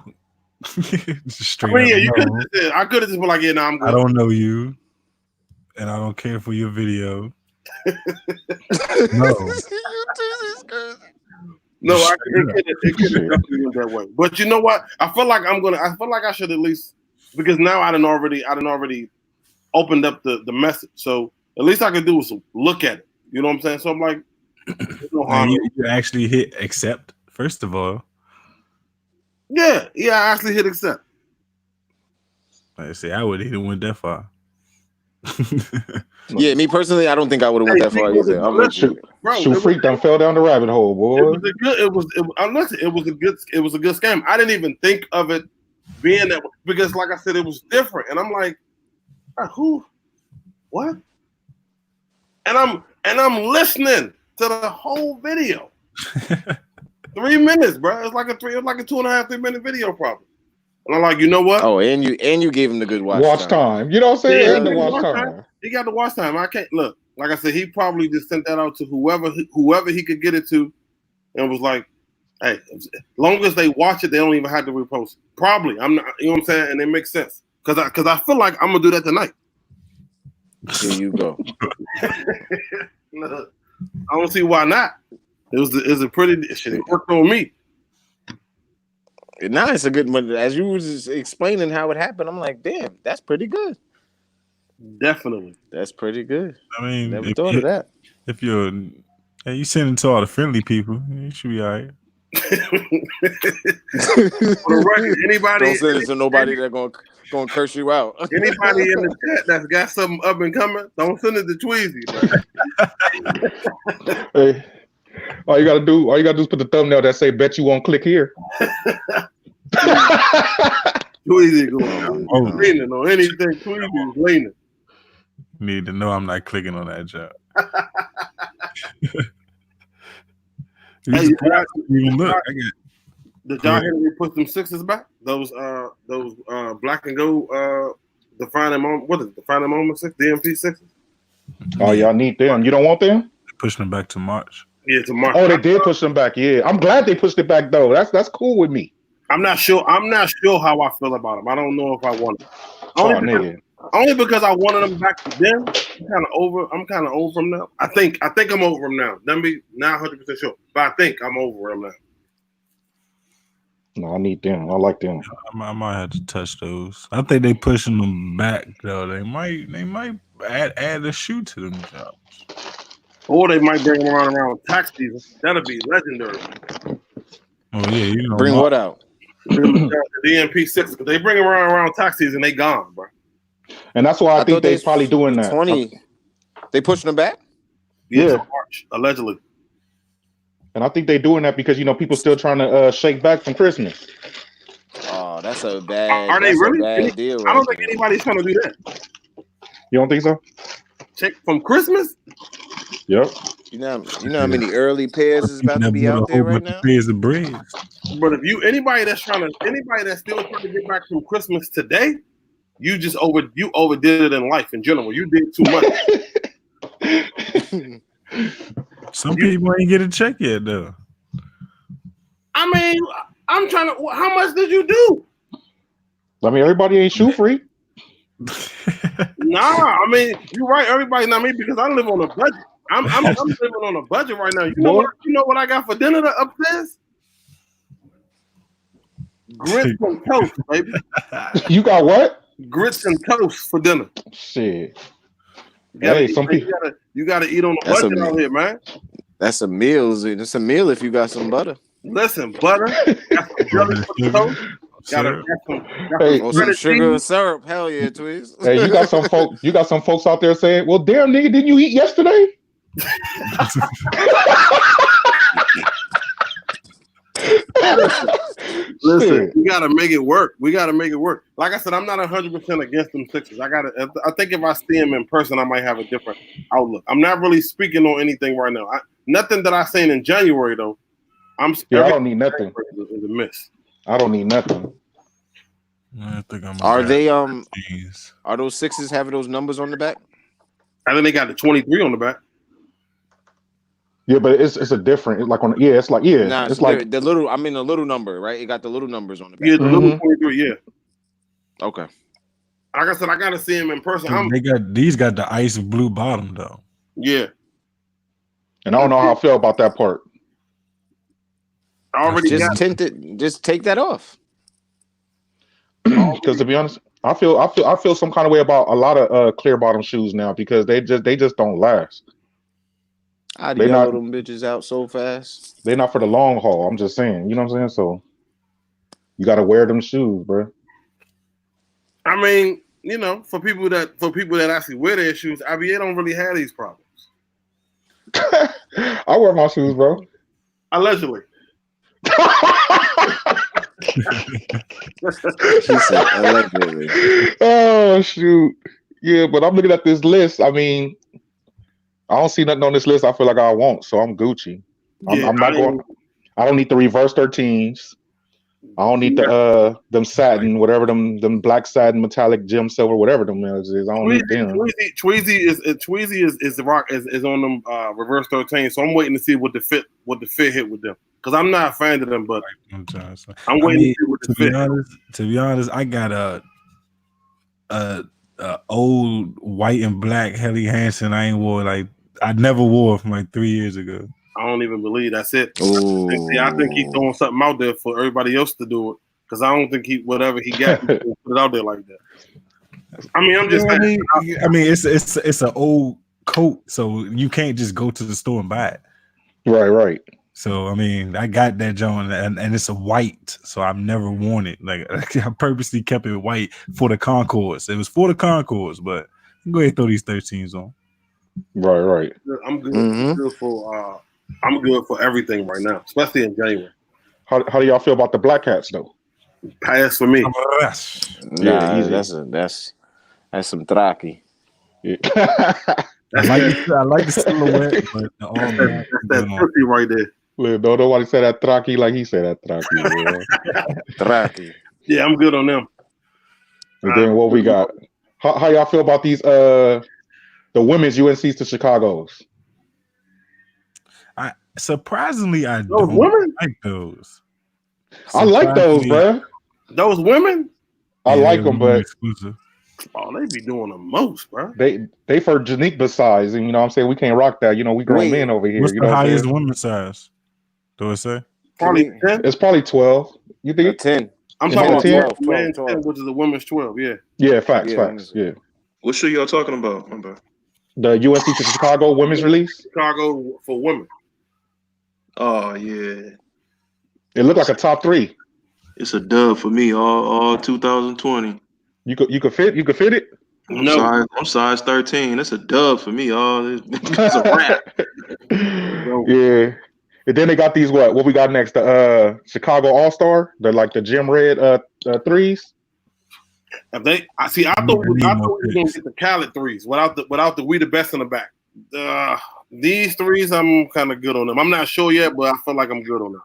Just straight I mean, yeah, up you no. I could have just been like, yeah, no, I'm good. I don't know you, and I don't care for your video. No. No, it could have definitely went that way. But you know what? I feel like I should at least, because now I done already opened up the message. So at least I can do is look at it. You know what I'm saying? So I'm like, And you actually hit accept first of all. yeah, I actually hit accept. Like I say, I would have even went that far. Yeah, me personally, I don't think I would have went that far either. I'm with you. Bro, Shoot freak done fell down the rabbit hole, boy. it was a good scam. I didn't even think of it being that way, because like I said, it was different. And I'm like, who? What? And I'm listening to the whole video. 3 minutes, bro. It's like a 2.5, 3 minute video probably. And I'm like, you know what? Oh, and you gave him the good watch time. You know what I'm saying? Yeah, And the watch time. He got the watch time. I can't look. Like I said, he probably just sent that out to whoever he could get it to, and was like, "Hey, as long as they watch it, they don't even have to repost it." Probably, I'm not. You know what I'm saying? And it makes sense because I feel like I'm gonna do that tonight. Here you go. I don't see why not. It was a pretty shit. It worked on me. Now it's a good one. As you was just explaining how it happened, I'm like, damn, that's pretty good. Definitely, that's pretty good. I mean, never thought of that. If you send it to all the friendly people, you should be all right. Anybody don't send it to nobody that's gonna curse you out. Anybody in the chat that's got something up and coming, don't send it to Tweezy. Hey, all you gotta do is put the thumbnail that say "Bet you won't click here." Tweezy going leaning on anything. Tweezy is leaning. Need to know I'm not clicking on that job. Hey, look, did John Henry put some sixes back? Those black and gold defining moment. What is it? Defining moment six? DMP sixes? Oh, y'all need them. You don't want them? Pushing them back to March. Yeah, to March. Oh, they did push them back. Yeah, I'm glad they pushed it back though. That's cool with me. I'm not sure how I feel about them. I don't know if I want them. Only because I wanted them back to them. I'm kind of over them now. I think I'm over them now. Let me not 100% sure, but I think I'm over them now. No, I need them. I like them. I might have to touch those. I think they pushing them back though. They might add a shoe to them jobs. Or they might bring them around tax season. That'll be legendary. Oh yeah, you know. Bring what out? The DMP 6. They bring them around tax season, they gone, bro. And that's why I think they're probably doing that. 20. They pushing them back? Yeah, March, allegedly. And I think they're doing that because people still trying to shake back from Christmas. Oh, that's a bad. Are they really? Bad deal I don't think anybody's trying to do that. You don't think so? Check from Christmas? Yep. You know how many early pairs is about to be out there right now? Pairs of bread. But if anybody that's still trying to get back from Christmas today, you overdid it in life in general. You did too much. Some people ain't get a check yet though. I mean, I'm trying to. How much did you do? I mean, everybody ain't shoe free. Nah, I mean, you're right. Everybody's not me because I live on a budget. I'm living on a budget right now. You know what I got for dinner upstairs? Grits and toast, baby. You got what? grits and toast for dinner. Shit. You gotta, Hey, eat, some man, people. you gotta eat on the That's budget a- out here, man. That's a meal. It's a meal if you got some butter Listen, butter, got some jelly for the toast. Got some Hey, or some shredded sugar or cheese. syrup. Hell yeah, Twiz. Hey, you got some folks out there saying, "Well, damn nigga, didn't you eat yesterday?" Listen, Shit. we gotta make it work. We gotta make it work. Like I said, I'm not 100% against them Sixers. I think if I see them in person, I might have a different outlook. I'm not really speaking on anything right now. Nothing that I seen in January though. I don't need nothing. Is a miss. I don't need nothing. I think I'm Are they Jeez. are those Sixers having those numbers on the back? I think they got the 23 on the back. Yeah, but it's a different. It's like on. Yeah, it's like Nah, it's so like the little. I mean the little number, right? It got the little numbers on the back. Yeah, the little 23. Yeah. Okay. Like I said, I gotta see him in person. These got the ice blue bottom though. Yeah. And I don't know how I feel about that part. I already Just got tint it. Just take that off. Because to be honest, I feel some kind of way about a lot of clear bottom shoes now because they just don't last. I'd They yellow not- them bitches out so fast. They're not for the long haul. I'm just saying. You know what I'm saying? So you got to wear them shoes, bro. I mean, you know, for people that actually wear their shoes, IBA don't really have these problems. I wear my shoes, bro. Allegedly. She said allegedly. Oh shoot. Yeah, but I'm looking at this list. I mean, I don't see nothing on this list I feel like I want, so I'm Gucci. I'm not going. I don't need the reverse 13s. I don't need the them satin, whatever them black satin metallic gem silver, whatever them is. I don't need them. Tweezy is the rock is on them reverse 13. So I'm waiting to see what the fit hit with them. Because I'm not a fan of them, but I'm waiting to see what the fit. To be honest, I got a old white and black Helly Hansen. I never wore from like 3 years ago. I don't even believe that's it. Ooh. I think he's throwing something out there for everybody else to do it. Because I don't think whatever he got, he can put it out there like that. I mean, I'm just saying. I mean, it's an old coat, so you can't just go to the store and buy it. Right. So I mean, I got that John, and it's a white, so I've never worn it. Like I purposely kept it white for the Concourse. It was for the Concourse, but go ahead and throw these 13s on. Right. I'm good. I'm good for everything right now, especially in January. How do y'all feel about the black hats though? Pass for me. Nah, easy. that's some traki. Yeah. I like the silhouette, but the all black. That's pussy right there. Look, don't nobody say that traki like he said that traki. Traki. Yeah, I'm good on them. And then what we got? How y'all feel about these the women's UNCs to Chicago's? Surprisingly, I Those don't women? like those. I like those, bro. Those women? I like them, but exclusive. Oh, they be doing the most, bro. they for Janique size, and you know what I'm saying, we can't rock that. You know, we grown men over here. What's you the know what I'm highest saying? women's size? Do it say? Probably 10. It's probably 12. You think? 10. I'm Is talking it about 10? 12, 12. 10, which is a women's 12. Yeah. Yeah, facts. Yeah, Yeah. What show y'all talking about? Remember? The UNC to Chicago women's release. Chicago for women. Oh yeah, It looked like a top 3. it's a dub for me. All 2020. You could fit it. No. I'm size 13. That's a dub for me. It's a wrap. Yeah. And then they got these what we got next? The Chicago All-Star. They're like the gym red threes. I thought we were gonna get the Khaled threes without the we the best in the back. These threes, I'm kind of good on them. I'm not sure yet, but I feel like I'm good on them.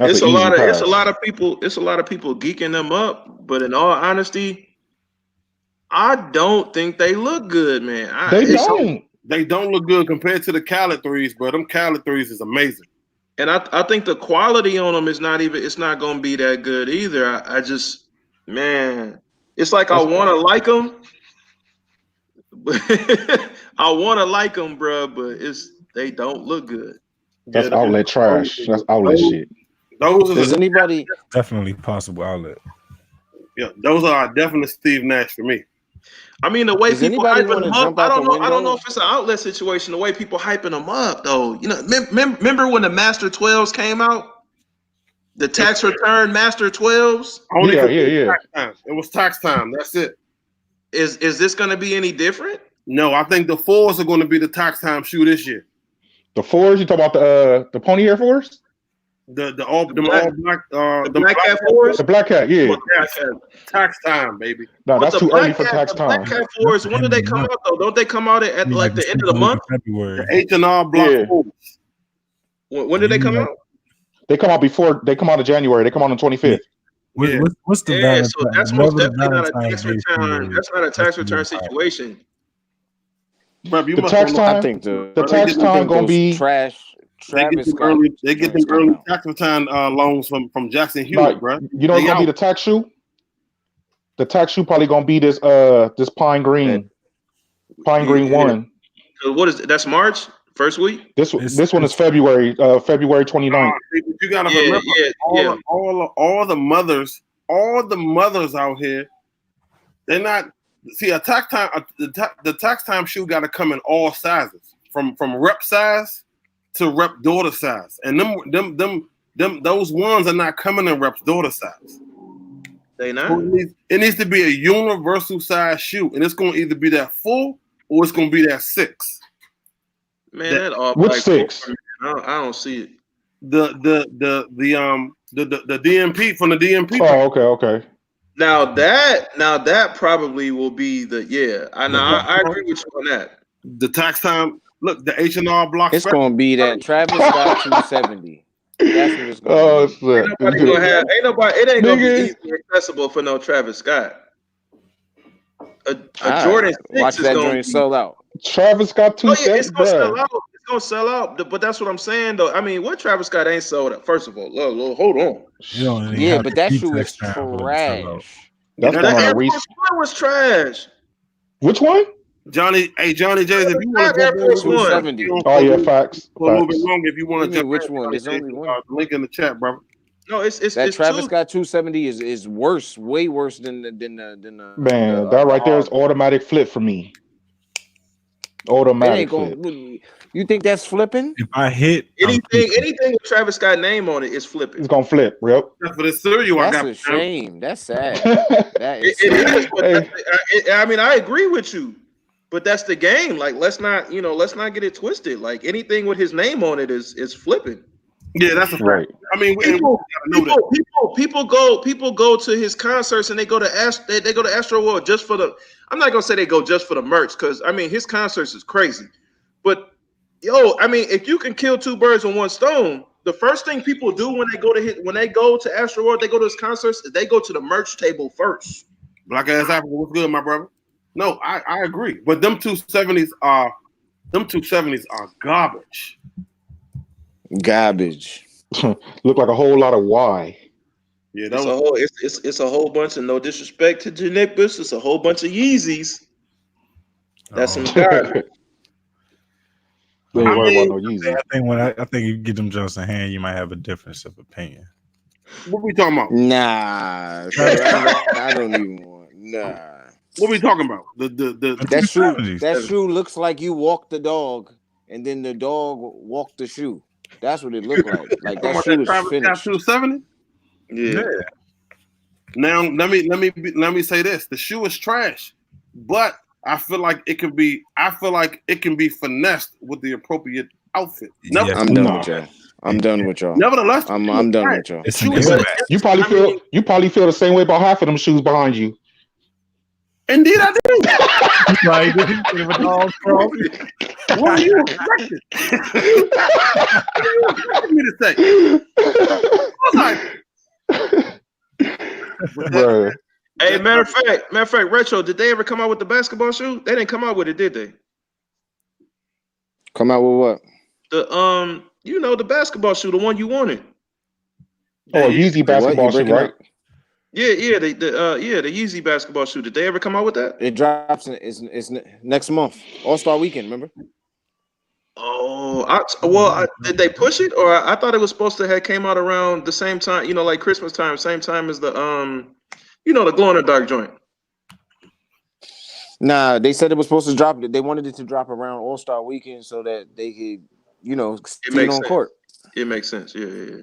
It's a lot of people geeking them up, but in all honesty, I don't think they look good, man. They don't look good compared to the Khaled threes, but them Khaled threes is amazing. And I think the quality on them is not going to be that good either. I just, man, it's like I want to like them. I want to like them, bro, but they don't look good. That's outlet trash. That's outlet shit. Does anybody Definitely possible outlet. Yeah, those are definite Steve Nash for me. I mean, the way Does people anybody hyping wanna him up, jump I out don't the know. I don't know window? if it's an outlet situation. The way people hyping him up, though, you know, remember when the Master 12s came out? The tax return Master 12s. Only Yeah, 'cause yeah, yeah. tax time. It was tax time. That's it. Is this going to be any different? No, I think the 4s are going to be the tax time shoe this year. The fours, you talk about the Pony Air Force? The all The them black- all black The Black Cat 4s. The Black Cat, yeah. Black Cat. tax time, baby. No, But that's the too Black early for Cat, tax the Black time. Cat 4s, when do they come out though? Don't they come out at like the end of the month? February. The H&R Block Yeah. 4s. When do they come out? They come out in January. They come out on 25th. Yeah. What's the Yeah, so Valentine- that's whatever most the definitely not a Valentine's tax Day return. shoe That's not a tax That's return really hot. situation. Bruh, you The must tax don't know- time- I think The tax I time gonna be Travis They get them Scott early. They get them joints come early out. tax return loans from Jackson Hewitt, like, bro. you know, it's They gonna be out. the tax shoe. The tax shoe probably gonna be this pine green, Yeah. one. So what is it? That's March first week. This It's- one is February 29th. But you gotta Yeah, remember yeah. all the mothers out here. They're not see a tax time. The tax time shoe got to come in all sizes, from rep size to rep daughter size, and those ones are not coming in rep's daughter size. They not. So it needs to be a universal size shoe, and it's going to either be that full or it's going to be that 6. Man, that all Which black 6? four, man, I don't see it. The DMP from the DMP. Oh, okay. Now that probably will be I agree with you on that. The tax time. Look, the H&R Block. It's gonna be that Travis Scott 270. That's what it's gonna Oh be. shit! Ain't nobody. It ain't gonna be Nigga. easily accessible for no Travis Scott. A Alright, Jordan 6 watch is that gonna joint be, sell out. Travis got two Oh yeah, it's cents, gonna sell bruh. out. It's gonna sell out. But that's what I'm saying, though. I mean, what Travis Scott ain't sold out? First of all, look, hold on. You don't even Yeah, have but to that keep shoe is tax time for it to sell out. trash. That's That going on Air a reach. Force One was trash. Which one? Johnny J, if you want Air to Force One. 270. Oh yeah, facts. for a little bit Facts. longer, if you want What to do you jump mean, which in, one? There's Johnny J, only one. link in the chat, bro. No, it's That Travis two. Scott 270 is worse, way worse than the Man, that right there is automatic flip for me. It Automatic ain't flip. going. You think that's flipping? If I hit I'm Anything with Travis Scott name on it is flipping. It's gonna flip, yep. That's for the cereal I That's got. a shame. That's sad. That It is sad. is, but I mean, I agree with you, but that's the game. Like, let's not get it twisted. Like, anything with his name on it is flipping. Yeah, that's a fact. Right. I mean, we People gotta know that. people go to his concerts and they go to Astro World just for the. I'm not gonna say they go just for the merch, because I mean his concerts is crazy, but I mean, if you can kill two birds with one stone, the first thing people do when they go to Astro World, they go to his concerts, they go to the merch table first. Black ass Africa, what's good, my brother? No, I agree, but them 270s are garbage. Garbage. Look like a whole lot of Y. Yeah, It's a whole it's a whole bunch of, no disrespect to Janipus, it's a whole bunch of Yeezys. That's some garbage. They ain't worried about no I Yeezy. think I think you get them Jones in hand, you might have a difference of opinion. what we talking about? Nah, I don't even want. Nah, What we talking about? The that shoe looks like you walked the dog, and then the dog walked the shoe. That's what it looked like. Like that shoe is Travis Scott finished. 270. Yeah. Now let me say this: the shoe is trash, but I feel like it can be finessed with the appropriate outfit. Yeah. I'm done with y'all. I'm done with y'all. Nevertheless, I'm done with y'all. It's Shoe an is impact. trash. You probably feel the same way about half of them shoes behind you. Indeed, I do. Like, with a dog from. What are you expecting? What are you expecting me to say? I was like, Bruh. Hey, matter of fact, Retro, did they ever come out with the basketball shoe? They didn't come out with it, did they? Come out with what? The the basketball shoe, the one you wanted. Oh, Yeezy basketball What? You shoe, breaking right? up? Yeah, the Yeezy basketball shoe. Did they ever come out with that? It drops. It's next month. All-Star Weekend. Remember? Oh, did they push it, or I thought it was supposed to have came out around the same time? Like Christmas time, same time as the You know, the glow in the dark joint. Nah, they said it was supposed to drop. They wanted it to drop around All-Star Weekend so that they could, see it makes on sense. court. It makes sense. Yeah.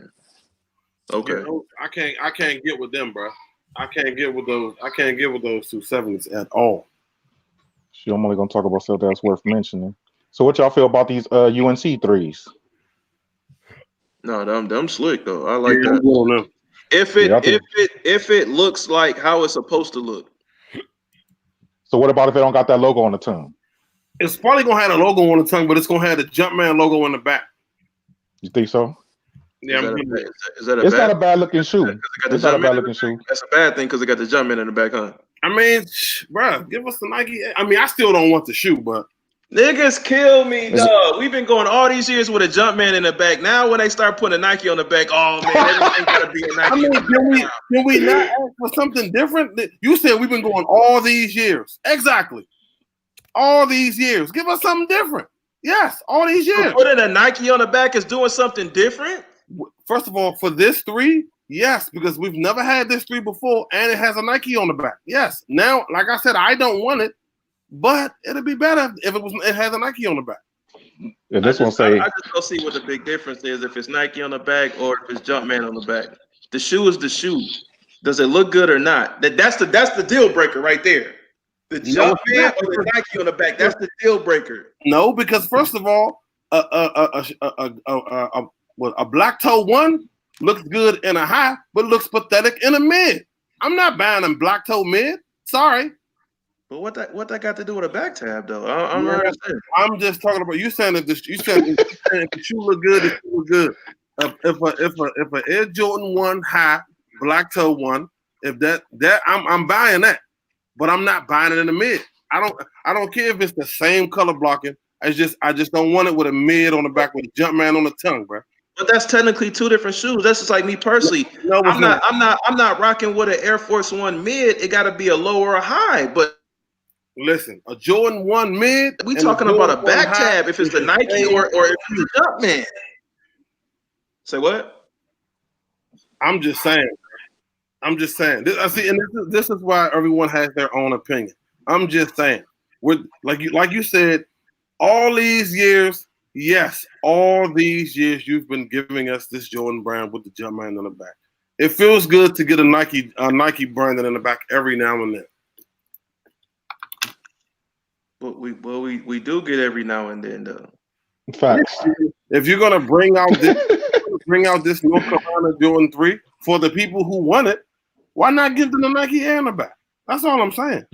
Okay. I can't get with them, bro. I can't get with those 270s at all. Shit, I'm only gonna talk about stuff that's worth mentioning. So what y'all feel about these UNC threes? No, them slick though. I like Yeah, that. I'm good on them. If it looks like how it's supposed to look. So what about if it don't got that logo on the tongue? It's probably gonna have a logo on the tongue, but it's gonna have the Jumpman logo in the back. You think so? Yeah, Is that a It's bad? not a bad looking shoe. It's not a bad looking shoe. That's a bad thing because it got the Jumpman in the back, huh? I mean, bro, give us the Nike. I mean, I still don't want the shoe, but Niggas kill me, dog. We've been going all these years with a Jumpman in the back. Now when they start putting a Nike on the back, oh man, everything gotta be a Nike. I mean, can we not ask for something different? You said we've been going all these years. Exactly. All these years. Give us something different. Yes, all these years. So putting a Nike on the back is doing something different? First of all, for this 3, yes, because we've never had this 3 before, and it has a Nike on the back. Yes. Now, like I said, I don't want it, but it'd be better if it has a Nike on the back. Yeah, I just don't see what the big difference is if it's Nike on the back or if it's Jumpman on the back. The shoe is the shoe. Does it look good or not? That's the deal breaker right there. The Jumpman or the Nike on the back. That's the deal breaker. No, because first of all, a black toe 1 looks good in a high, but looks pathetic in a mid. I'm not buying a black toe mid. Sorry. But what that got to do with a back tab though? I'm just talking about you saying that if the shoe look good, the shoe look good. If a Air Jordan 1 high, black toe 1, if that I'm buying that, but I'm not buying it in the mid. I don't care if it's the same color blocking. I just don't want it with a mid on the back with a Jumpman on the tongue, bro. But that's technically 2 different shoes. That's just like me personally. No, I'm not rocking with an Air Force 1 mid. It got to be a low or a high. But listen, a Jordan 1 mid. We talking about a back tab if it's the Nike or if it's the Jumpman. Say what? I'm just saying. This is why everyone has their own opinion. I'm just saying. With like you said, all these years. Yes, all these years you've been giving us this Jordan brand with the Jumpman on the back. It feels good to get a Nike branded in the back every now and then. But we do get every now and then though. Facts. If you're gonna bring out this North Carolina Jordan 3 for the people who want it, why not give them the Niki Air in the back? That's all I'm saying.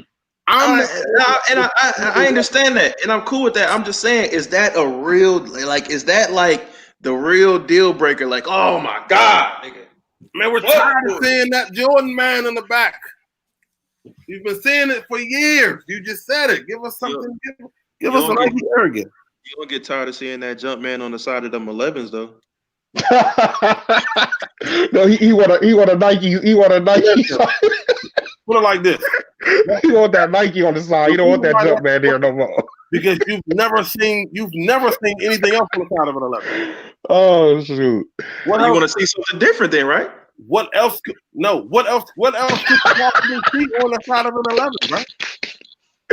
I understand that, and I'm cool with that. I'm just saying, is that a real is that like the real deal breaker? Like, oh my god, nigga. Man, we're tired of seeing that Jordan man in the back. You've been saying it for years. You just said it. Give us something. Give us a Nike Air again. You don't get tired of seeing that Jumpman on the side of them 11s though. No, he want a Nike. He want a Nike. Put it like this. You want that Nike on the side. You don't want that Jumpman there no more. Because you've never seen anything else on the side of an 11. Oh shoot! You want to see something different then, right? What else? What else could you possibly see on the side of an 11, right?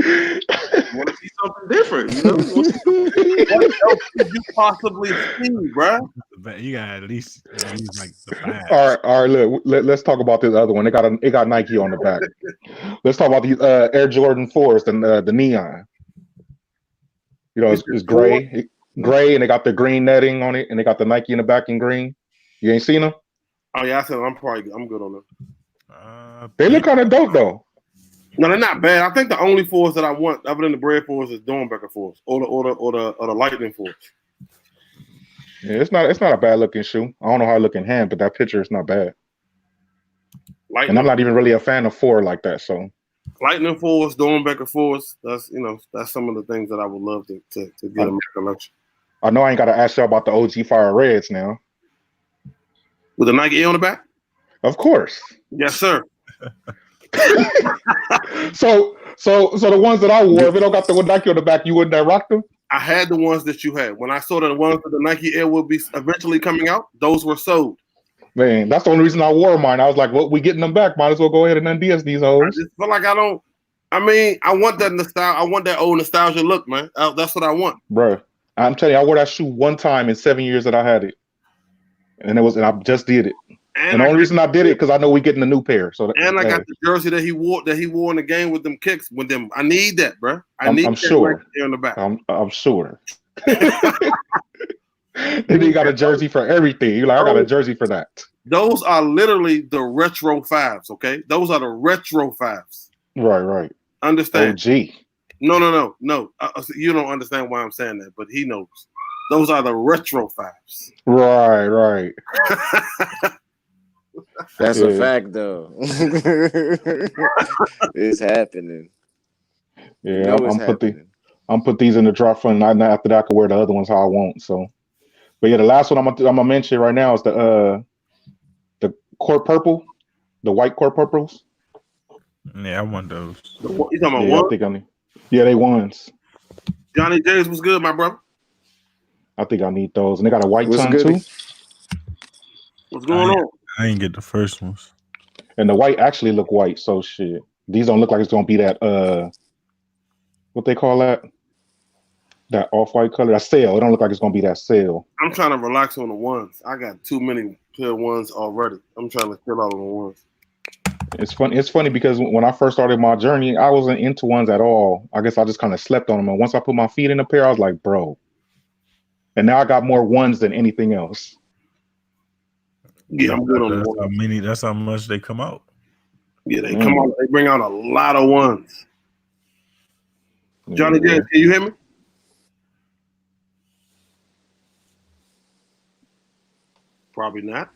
You want to see something different, you know? What else could you possibly see, bro? You got at least like the 5. All right. Look, let's talk about this other one. It got Nike on the back. Let's talk about these Air Jordan 4s and the neon. You know, it's gray, and they got the green netting on it, and they got the Nike in the back in green. You ain't seen them? Oh yeah, I said I'm good on them. They look kind of dope though. No, they're not bad. I think the only 4s that I want, other than the Bread 4s, is Dornbecker 4s or the Lightning 4s. Yeah, it's not a bad looking shoe. I don't know how it look in hand, but that picture is not bad. Lightning. And I'm not even really a fan of 4 like that. So Lightning 4s, Dornbecker 4s. That's some of the things that I would love to get in my collection. I know I ain't got to ask you about the OG Fire Reds now. With the Nike Air on the back? Of course. Yes, sir. So the ones that I wore, if it don't got the Nike on the back, you wouldn't have rocked them? I had the ones that you had. When I saw the ones that the Nike Air will be eventually coming out, those were sold. Man, that's the only reason I wore mine. I was like, well, we getting them back. Might as well go ahead and unds these I hoes. just feel like I don't. I mean, I want that nostalgia. I want that old nostalgia look, man. That's what I want. Bro, I'm telling you, I wore that shoe one time in 7 years that I had it. And I just did it. And the only reason I did it because I know we getting a new pair. So I got the jersey that he wore in the game with them kicks with them. I need that, bro. I'm that sure. right there in the back. I'm sure. And he got a jersey for everything. You're like, I got a jersey for that. Those are literally the retro fives, okay? Those are the retro fives. Right. Understand? OG. No. You don't understand why I'm saying that, but he knows. Those are the retro fives. Right. That's a fact, though. It's happening. Yeah, I'm put these in the drop fund. And after that, I can wear the other ones how I want. So, but yeah, the last one I'm gonna mention right now is the court purple, the white court purples. Yeah, I want those. You talking about one? They ones. Johnny James was good, my brother. I think I need those, and they got a white tongue too. What's going on? I didn't get the first ones. And the white actually look white, so shit. These don't look like it's gonna be that what they call that? That off-white color. That sail. It don't look like it's gonna be that sail. I'm trying to relax on the ones. I got too many pair ones already. I'm trying to chill out on the ones. It's funny because when I first started my journey, I wasn't into ones at all. I guess I just kind of slept on them. And once I put my feet in a pair, I was like, bro. And now I got more ones than anything else. Yeah, I'm good on the ones. That's how much they come out. Yeah, they come out. They bring out a lot of ones. Johnny James, can you hear me? Probably not.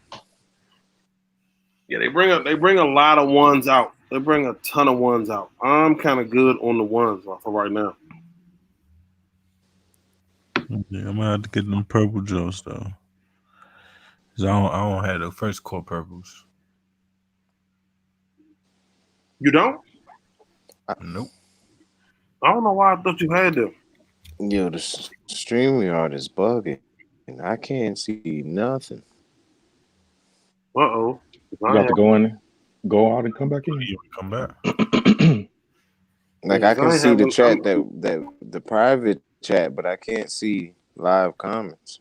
Yeah, they bring a lot of ones out. They bring a ton of ones out. I'm kind of good on the ones for right now. Yeah, I'm gonna have to get them purple joints though. Cause I don't have the first core purples. You don't? Nope. I don't know why I thought you had them. Yo, the StreamYard is bugging, and I can't see nothing. Uh-oh. You have to go out and come back in. You come back. Like I can see the chat that the private chat, but I can't see live comments.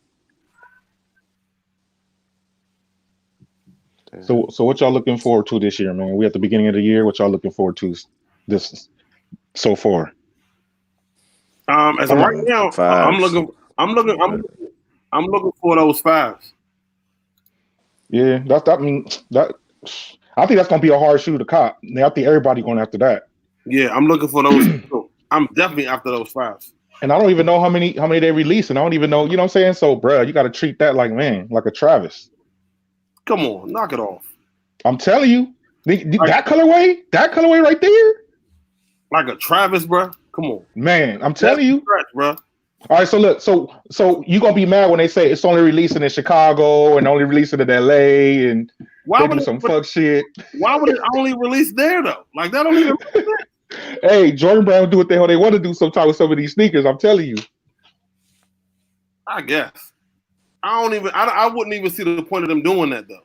So what y'all looking forward to this year, man? We at the beginning of the year. What y'all looking forward to this so far? As of right now, I'm looking for those fives. Yeah, I think that's gonna be a hard shoe to cop. I think everybody going after that. Yeah, I'm looking for those. I'm definitely after those fives. And I don't even know how many they release, and I don't even know. You know what I'm saying? So, bruh, you got to treat that like a Travis. Come on, knock it off. I'm telling you, that colorway right there, like a Travis, bruh. Come on, man. I'm telling you, bruh. All right, so look, so you gonna be mad when they say it's only releasing in Chicago and only releasing in LA and why would some fuck shit? Why would it only release there though? Like that don't even. Hey, Jordan Brand do what the hell they want to do sometimes with some of these sneakers. I'm telling you. I guess. I wouldn't even see the point of them doing that though.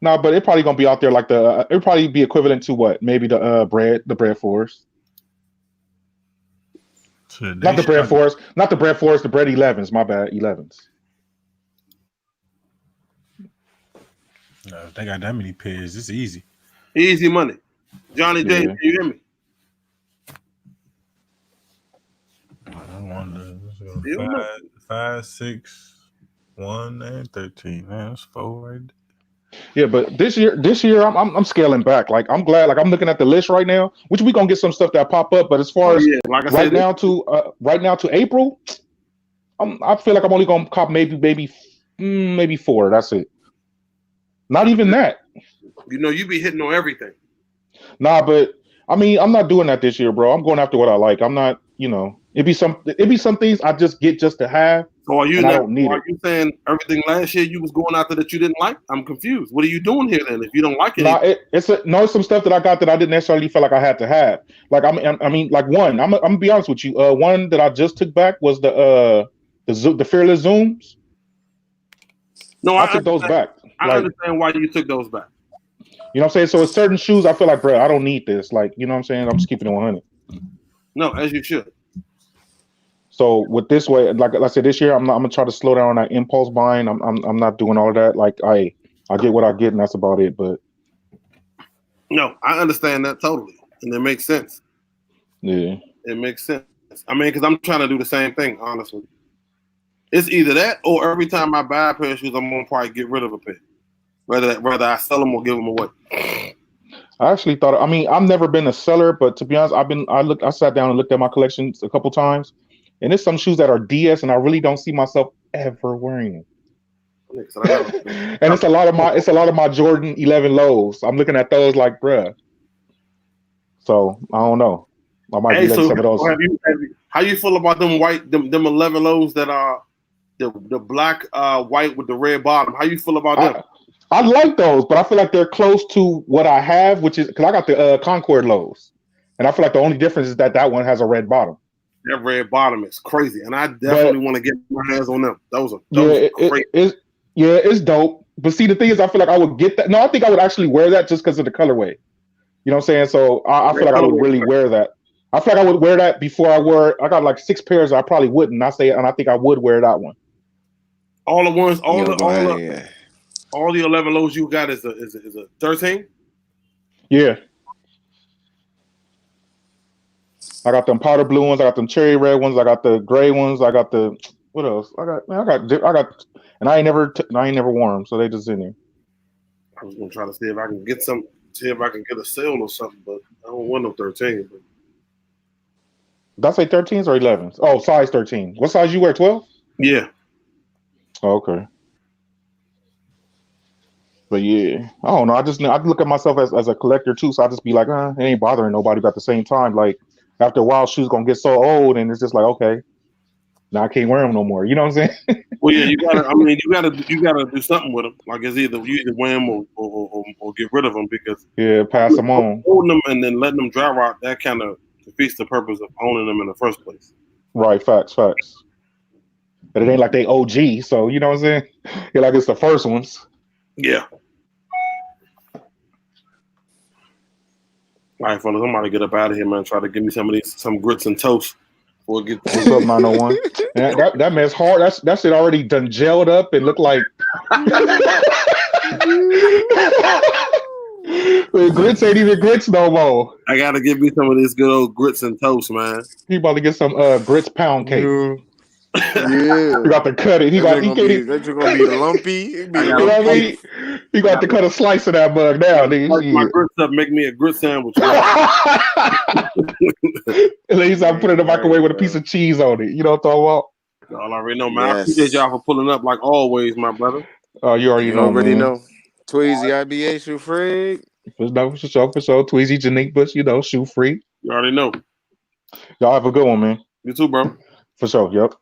No, but it probably gonna be out there like it'd probably be equivalent to what? Maybe the Bread Force. Not the Bread Force, the Bread 11s. My bad, 11s. No, if they got that many pairs, it's easy. Easy money. Johnny J, can you hear me? I wonder. 5, 6, 1, and 13. Man, that's 4 right there. Yeah, but this year I'm scaling back. Like I'm glad. Like I'm looking at the list right now, which we gonna get some stuff that pop up. But as far as right now to April, I feel like I'm only gonna cop maybe 4. That's it. Not even that. You know, you be hitting on everything. Nah, but I mean, I'm not doing that this year, bro. I'm going after what I like. I'm not, it'd be some things I just get just to have. So are you you saying everything last year you was going after that you didn't like? I'm confused. What are you doing here then if you don't like it? Nah, it's some stuff that I got that I didn't necessarily feel like I had to have. Like I mean, like one, I'm gonna be honest with you. One that I just took back was the Fearless Zooms. No, I took those back. I Like, understand why you took those back. you know what I'm saying? So it's certain shoes I feel like, bro, I don't need this. Like, you know what I'm saying? I'm just keeping it 100. No, as you should. So with this way, like I said, this year I'm gonna try to slow down on that impulse buying. I'm not doing all of that. Like I get what I get, and that's about it. But No, I understand that totally, and it makes sense. yeah, It makes sense. I mean, because I'm trying to do the same thing, honestly. It's either that or every time I buy a pair of shoes, I'm gonna probably get rid of a pair. Whether I sell them or give them away. I actually thought. I mean, I've never been a seller, but to be honest, I sat down and looked at my collections a couple times, and there's some shoes that are DS, and I really don't see myself ever wearing them. And it's a lot of my Jordan 11 lows. I'm looking at those like, bruh. So I don't know. I might be letting some of those. How you feel about them white them 11 lows that are the black white with the red bottom? How you feel about them? I like those, but I feel like they're close to what I have, which is because I got the Concord lows, and I feel like the only difference is that one has a red bottom. That red bottom is crazy, and I definitely want to get my hands on them. Those are crazy. It's dope. But see, the thing is, I feel like I would get that. No, I think I would actually wear that just because of the colorway. You know what I'm saying? So I feel like I would really wear that. I feel like I would wear that before I got like 6 pairs I probably wouldn't. I think I would wear that one. All the ones, all the 11 lows you got is a 13? Yeah. I got them powder blue ones, I got them cherry red ones, I got the gray ones, I got the what else? I got and I ain't never worn them, so they just in there. I was gonna try to see if I can get a sale or something, but I don't want no 13. But... Did I say 13s or 11s? Oh, size 13. What size you wear? 12? Yeah. Oh, okay. But yeah, I don't know. I look at myself as a collector too, so I just be like, it ain't bothering nobody. But at the same time, like after a while, shoes gonna get so old, and it's just like, okay, now I can't wear them no more. You know what I'm saying? Well, yeah, you gotta do something with them. Like it's either wear them or get rid of them because pass them on. Holding them and then letting them dry rot, that kind of defeats the purpose of owning them in the first place. Right, facts. But it ain't like they OG, so you know what I'm saying? You're like it's the first ones. Yeah. All right, fellas, I'm about to get up out of here, man. Try to give me some grits and toast. We'll get what's up, 901. that man's hard. That shit already done gelled up and looked like grits ain't even grits no more. I gotta give me some of this good old grits and toast, man. He about to get some grits pound cake. Yeah, you got to cut it. That's gonna be lumpy. You know what I mean? You got to cut a slice of that mug now, nigga. My grits up, make me a grit sandwich. At least I put it in the microwave with a piece of cheese on it. You know what I'm talking about? Y'all already know, man. Yes. I appreciate y'all for pulling up like always, my brother. Oh, you already know. Tweezy, IBA, Shoe Freak. For sure. Tweezy, Janique Bush, Shoe Freak. You already know. Y'all have a good one, man. You too, bro. For sure, yep.